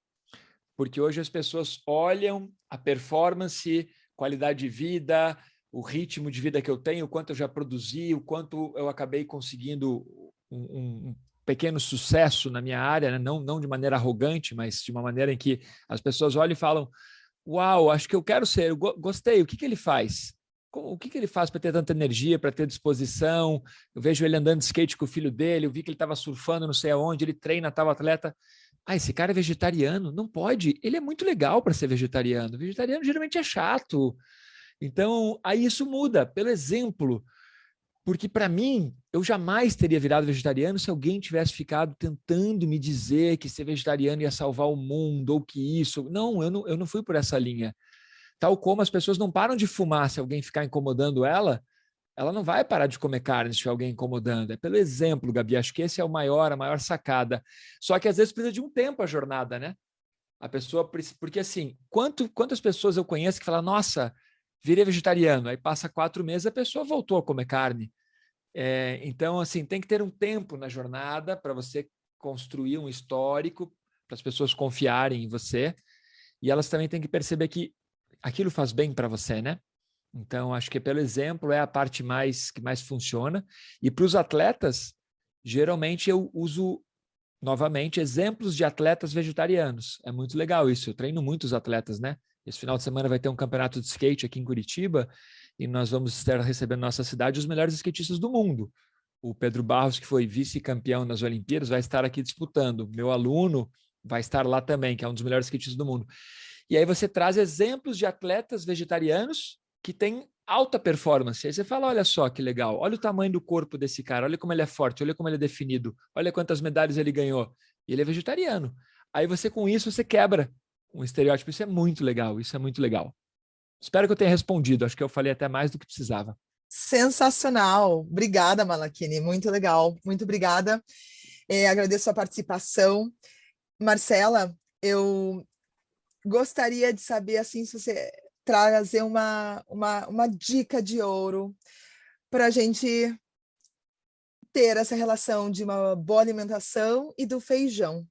Porque hoje as pessoas olham a performance, qualidade de vida, o ritmo de vida que eu tenho, o quanto eu já produzi, o quanto eu acabei conseguindo um pequeno sucesso na minha área, né? Não de maneira arrogante, mas de uma maneira em que as pessoas olham e falam: uau, acho que eu quero ser, eu gostei, o que ele faz? O que ele faz para ter tanta energia, para ter disposição? Eu vejo ele andando de skate com o filho dele, eu vi que ele estava surfando não sei aonde, ele treina tal atleta. Ah, esse cara é vegetariano? Não pode, ele é muito legal para ser vegetariano. Vegetariano geralmente é chato. Então, aí isso muda, pelo exemplo. Porque, para mim, eu jamais teria virado vegetariano se alguém tivesse ficado tentando me dizer que ser vegetariano ia salvar o mundo, ou que isso... Não, eu não fui por essa linha. Tal como as pessoas não param de fumar se alguém ficar incomodando ela não vai parar de comer carne se tiver alguém incomodando. É pelo exemplo, Gabi. Acho que esse é a maior sacada. Só que, às vezes, precisa de um tempo a jornada, né? A pessoa... Porque, assim, quantas pessoas eu conheço que falam: nossa, virei vegetariano. Aí passa 4 meses, a pessoa voltou a comer carne. Então, assim, tem que ter um tempo na jornada para você construir um histórico, para as pessoas confiarem em você. E elas também têm que perceber que aquilo faz bem para você, né? Então, acho que pelo exemplo é a parte que mais funciona. E para os atletas, geralmente eu uso, novamente, exemplos de atletas vegetarianos. É muito legal isso. Eu treino muitos atletas, né? Esse final de semana vai ter um campeonato de skate aqui em Curitiba e nós vamos estar recebendo na nossa cidade os melhores skatistas do mundo. O Pedro Barros, que foi vice-campeão nas Olimpíadas, vai estar aqui disputando. Meu aluno vai estar lá também, que é um dos melhores skatistas do mundo. E aí você traz exemplos de atletas vegetarianos que têm alta performance. Aí você fala: olha só que legal, olha o tamanho do corpo desse cara, olha como ele é forte, olha como ele é definido, olha quantas medalhas ele ganhou. E ele é vegetariano. Aí você, com isso, você quebra um estereótipo. Isso é muito legal, isso é muito legal. Espero que eu tenha respondido. Acho que eu falei até mais do que precisava. Sensacional. Obrigada, Malakini. Muito legal. Muito obrigada. Agradeço a participação. Marcela, eu gostaria de saber, assim, se você trazer uma dica de ouro para a gente ter essa relação de uma boa alimentação e do feijão.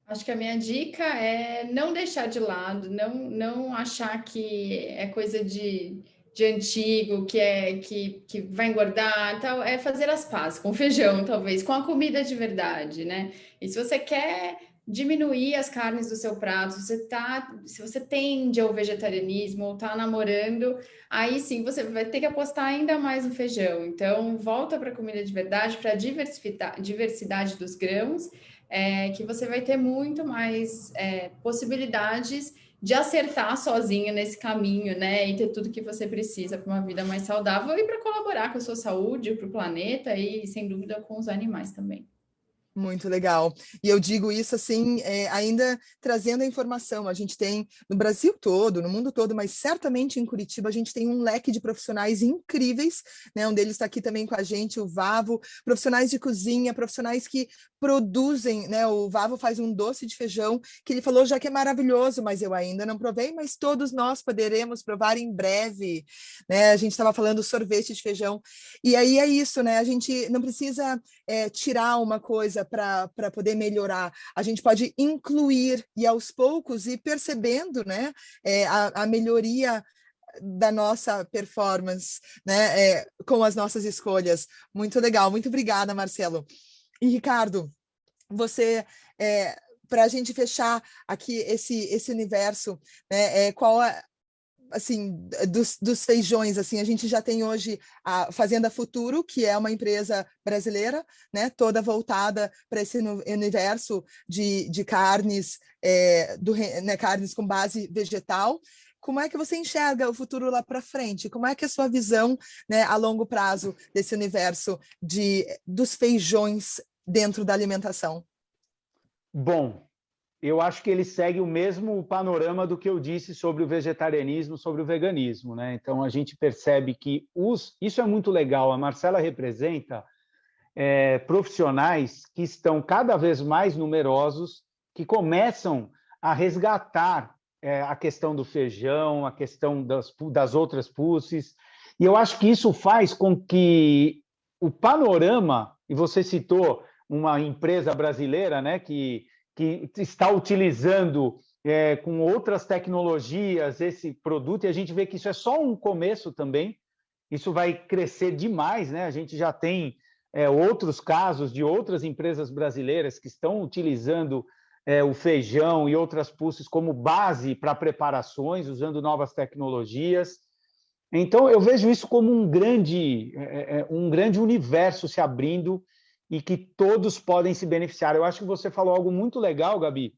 Acho que a minha dica é não deixar de lado, não achar que é coisa de antigo, que vai engordar, tal, é fazer as pazes com feijão, talvez, com a comida de verdade, né? E se você quer diminuir as carnes do seu prato, se você tende ao vegetarianismo ou está namorando, aí sim você vai ter que apostar ainda mais no feijão. Então, volta para a comida de verdade, para a diversidade dos grãos, que você vai ter muito mais possibilidades de acertar sozinho nesse caminho, né? E ter tudo que você precisa para uma vida mais saudável e para colaborar com a sua saúde, para o planeta e, sem dúvida, com os animais também. Muito legal. E eu digo isso assim, ainda trazendo a informação. A gente tem no Brasil todo, no mundo todo, mas certamente em Curitiba a gente tem um leque de profissionais incríveis, né? Um deles está aqui também com a gente, o Vavo, profissionais de cozinha, profissionais que produzem, né? O Vavo faz um doce de feijão que ele falou já que é maravilhoso, mas eu ainda não provei, mas todos nós poderemos provar em breve, né? A gente estava falando sorvete de feijão. E aí é isso, né? A gente não precisa tirar uma coisa para poder melhorar, a gente pode incluir e aos poucos ir percebendo, né, a melhoria da nossa performance, né, com as nossas escolhas. Muito legal, muito obrigada, Marcelo. E, Ricardo, você, para a gente fechar aqui esse universo, né, qual é, assim, dos feijões, assim, a gente já tem hoje a Fazenda Futuro, que é uma empresa brasileira, né, toda voltada para esse universo de carnes, né, carnes com base vegetal. Como é que você enxerga o futuro lá para frente? Como é que é a sua visão, né, a longo prazo desse universo dos feijões dentro da alimentação? Bom, eu acho que ele segue o mesmo panorama do que eu disse sobre o vegetarianismo, sobre o veganismo, né? Então, a gente percebe que isso é muito legal. A Marcela representa profissionais que estão cada vez mais numerosos, que começam a resgatar a questão do feijão, a questão das outras pulses. E eu acho que isso faz com que o panorama, e você citou uma empresa brasileira, né, que está utilizando com outras tecnologias esse produto, e a gente vê que isso é só um começo também, isso vai crescer demais, né? A gente já tem outros casos de outras empresas brasileiras que estão utilizando o feijão e outras pulses como base para preparações, usando novas tecnologias. Então, eu vejo isso como um grande universo se abrindo e que todos podem se beneficiar. Eu acho que você falou algo muito legal, Gabi,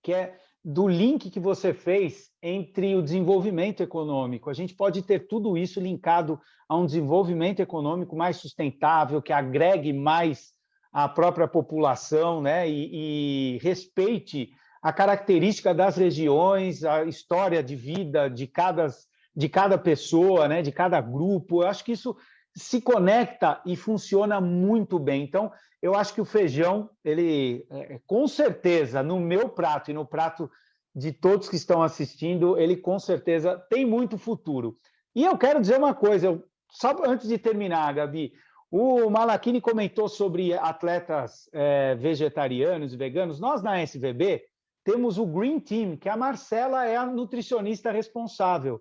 que é do link que você fez entre o desenvolvimento econômico. A gente pode ter tudo isso linkado a um desenvolvimento econômico mais sustentável, que agregue mais à própria população, né? E respeite a característica das regiões, a história de vida de cada pessoa, né? De cada grupo. Eu acho que isso se conecta e funciona muito bem. Então, eu acho que o feijão, ele, com certeza, no meu prato e no prato de todos que estão assistindo, ele com certeza tem muito futuro. E eu quero dizer uma coisa, só antes de terminar, Gabi, o Malachini comentou sobre atletas vegetarianos e veganos. Nós, na SVB, temos o Green Team, que a Marcela é a nutricionista responsável.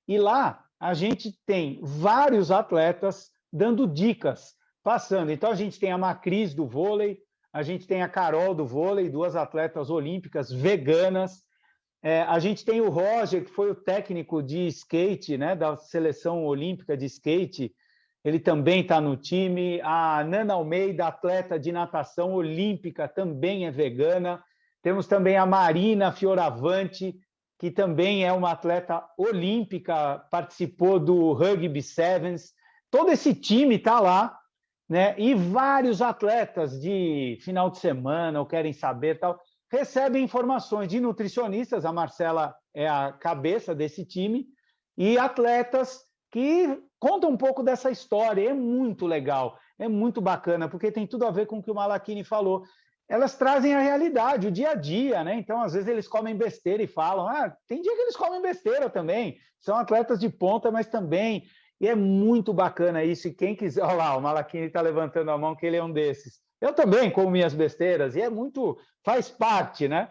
E lá, a gente tem vários atletas dando dicas, passando. Então, a gente tem a Macris do vôlei, a gente tem a Carol do vôlei, duas atletas olímpicas veganas. A gente tem o Roger, que foi o técnico de skate, né, da seleção olímpica de skate. Ele também está no time. A Nana Almeida, atleta de natação olímpica, também é vegana. Temos também a Marina Fioravante, que também é uma atleta olímpica, participou do Rugby Sevens. Todo esse time está lá, né? E vários atletas de final de semana, ou querem saber, tal, recebem informações de nutricionistas, a Marcela é a cabeça desse time, e atletas que contam um pouco dessa história. É muito legal, é muito bacana, porque tem tudo a ver com o que o Malachini falou. Elas trazem a realidade, o dia a dia, né? Então, às vezes, eles comem besteira e falam, tem dia que eles comem besteira também. São atletas de ponta, mas também. E é muito bacana isso. E quem quiser... Olha lá, o Malachini está levantando a mão, que ele é um desses. Eu também como minhas besteiras, e é muito... faz parte, né?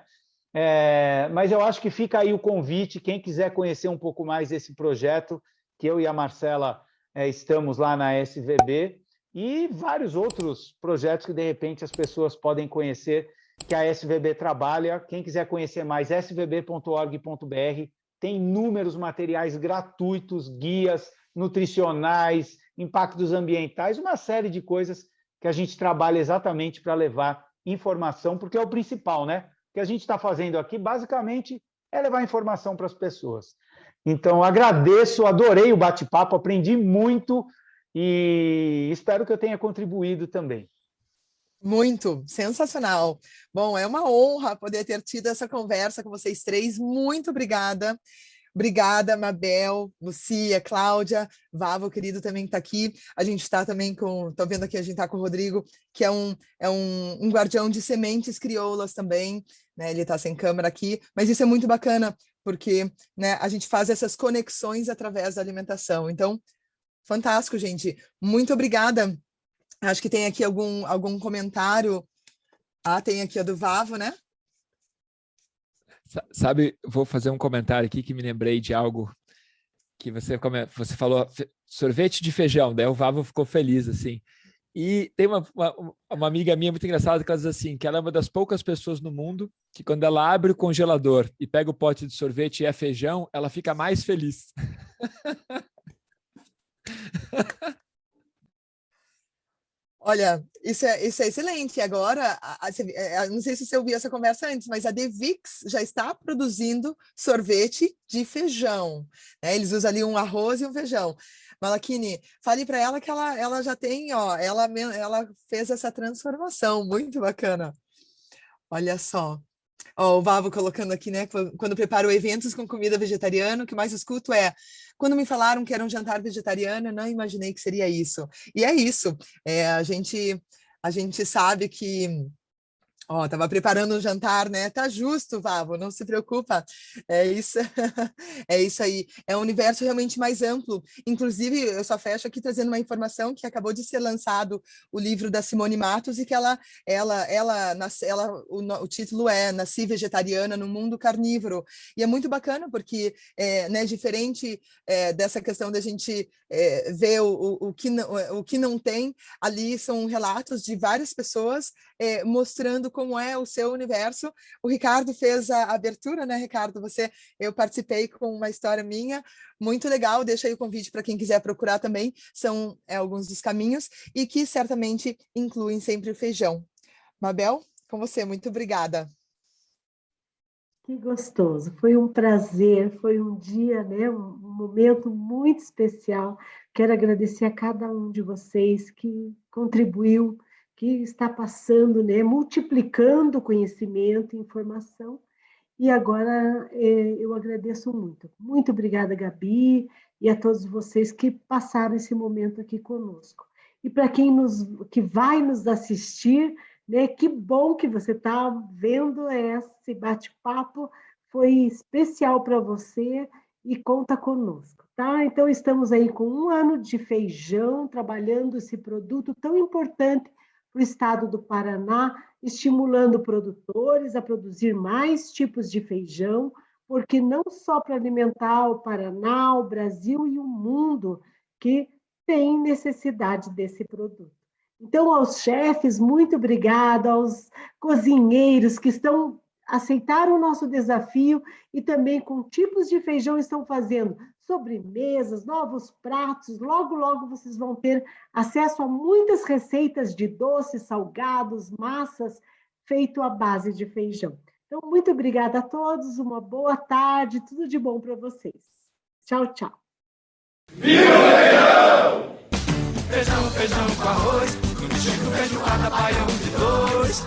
Mas eu acho que fica aí o convite, quem quiser conhecer um pouco mais desse projeto, que eu e a Marcela estamos lá na SVB, e vários outros projetos que, de repente, as pessoas podem conhecer, que a SVB trabalha. Quem quiser conhecer mais, svb.org.br, tem inúmeros materiais gratuitos, guias nutricionais, impactos ambientais, uma série de coisas que a gente trabalha exatamente para levar informação, porque é o principal, né? O que a gente está fazendo aqui, basicamente, é levar informação para as pessoas. Então, agradeço, adorei o bate-papo, aprendi muito, e espero que eu tenha contribuído também. Muito, sensacional. Bom, é uma honra poder ter tido essa conversa com vocês três. Muito obrigada. Obrigada, Mabel, Lucia, Cláudia, Vavo, querido, também está aqui. A gente está também com... Estou vendo aqui, a gente está com o Rodrigo, que é um guardião de sementes crioulas também, né? Ele está sem câmera aqui, mas isso é muito bacana, porque, né, a gente faz essas conexões através da alimentação. Então, fantástico, gente. Muito obrigada. Acho que tem aqui algum comentário. Tem aqui a do Vavo, né? Sabe, vou fazer um comentário aqui que me lembrei de algo que você falou sorvete de feijão, daí o Vavo ficou feliz, assim. E tem uma amiga minha muito engraçada que ela diz assim, que ela é uma das poucas pessoas no mundo que quando ela abre o congelador e pega o pote de sorvete e é feijão, ela fica mais feliz. Olha, isso é excelente. Agora, não sei se você ouviu essa conversa antes, mas a Devix já está produzindo sorvete de feijão, né? Eles usam ali um arroz e um feijão. Malakini, fale para ela que ela já tem, ó, ela fez essa transformação, muito bacana. Olha só. Ó, o Vavo colocando aqui, né? Quando preparo eventos com comida vegetariana, o que mais escuto é: quando me falaram que era um jantar vegetariano, eu não imaginei que seria isso. E é isso. A gente sabe que. Ó, tava preparando um jantar, né? Tá justo, Vavo, não se preocupa. É isso, é isso aí. É um universo realmente mais amplo. Inclusive, eu só fecho aqui trazendo uma informação que acabou de ser lançado o livro da Simone Matos e que o título é Nasci Vegetariana no Mundo Carnívoro. E é muito bacana porque, né, diferente dessa questão da gente ver o que não tem, ali são relatos de várias pessoas mostrando como é o seu universo. O Ricardo fez a abertura, né, Ricardo? Eu participei com uma história minha, muito legal. Deixa aí o convite para quem quiser procurar também. São alguns dos caminhos e que certamente incluem sempre o feijão. Mabel, com você, muito obrigada. Que gostoso, foi um prazer, foi um dia, né, um momento muito especial. Quero agradecer a cada um de vocês que contribuiu, que está passando, né, multiplicando conhecimento e informação. E agora eu agradeço muito. Muito obrigada, Gabi, e a todos vocês que passaram esse momento aqui conosco. E para quem que vai nos assistir, né, que bom que você está vendo esse bate-papo, foi especial para você e conta conosco, tá? Então, estamos aí com 1 ano de feijão, trabalhando esse produto tão importante para o estado do Paraná, estimulando produtores a produzir mais tipos de feijão, porque não só para alimentar o Paraná, o Brasil e o mundo que tem necessidade desse produto. Então, aos chefes, muito obrigada, aos cozinheiros que aceitaram o nosso desafio e também com tipos de feijão estão fazendo sobremesas, novos pratos. Logo, logo vocês vão ter acesso a muitas receitas de doces, salgados, massas, feito à base de feijão. Então, muito obrigada a todos, uma boa tarde, tudo de bom para vocês. Tchau, tchau. Viva o feijão! Feijão, feijão com arroz, no Chico feijoada, baião de dois.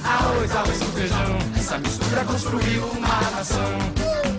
Arroz com feijão, essa mistura construiu uma nação.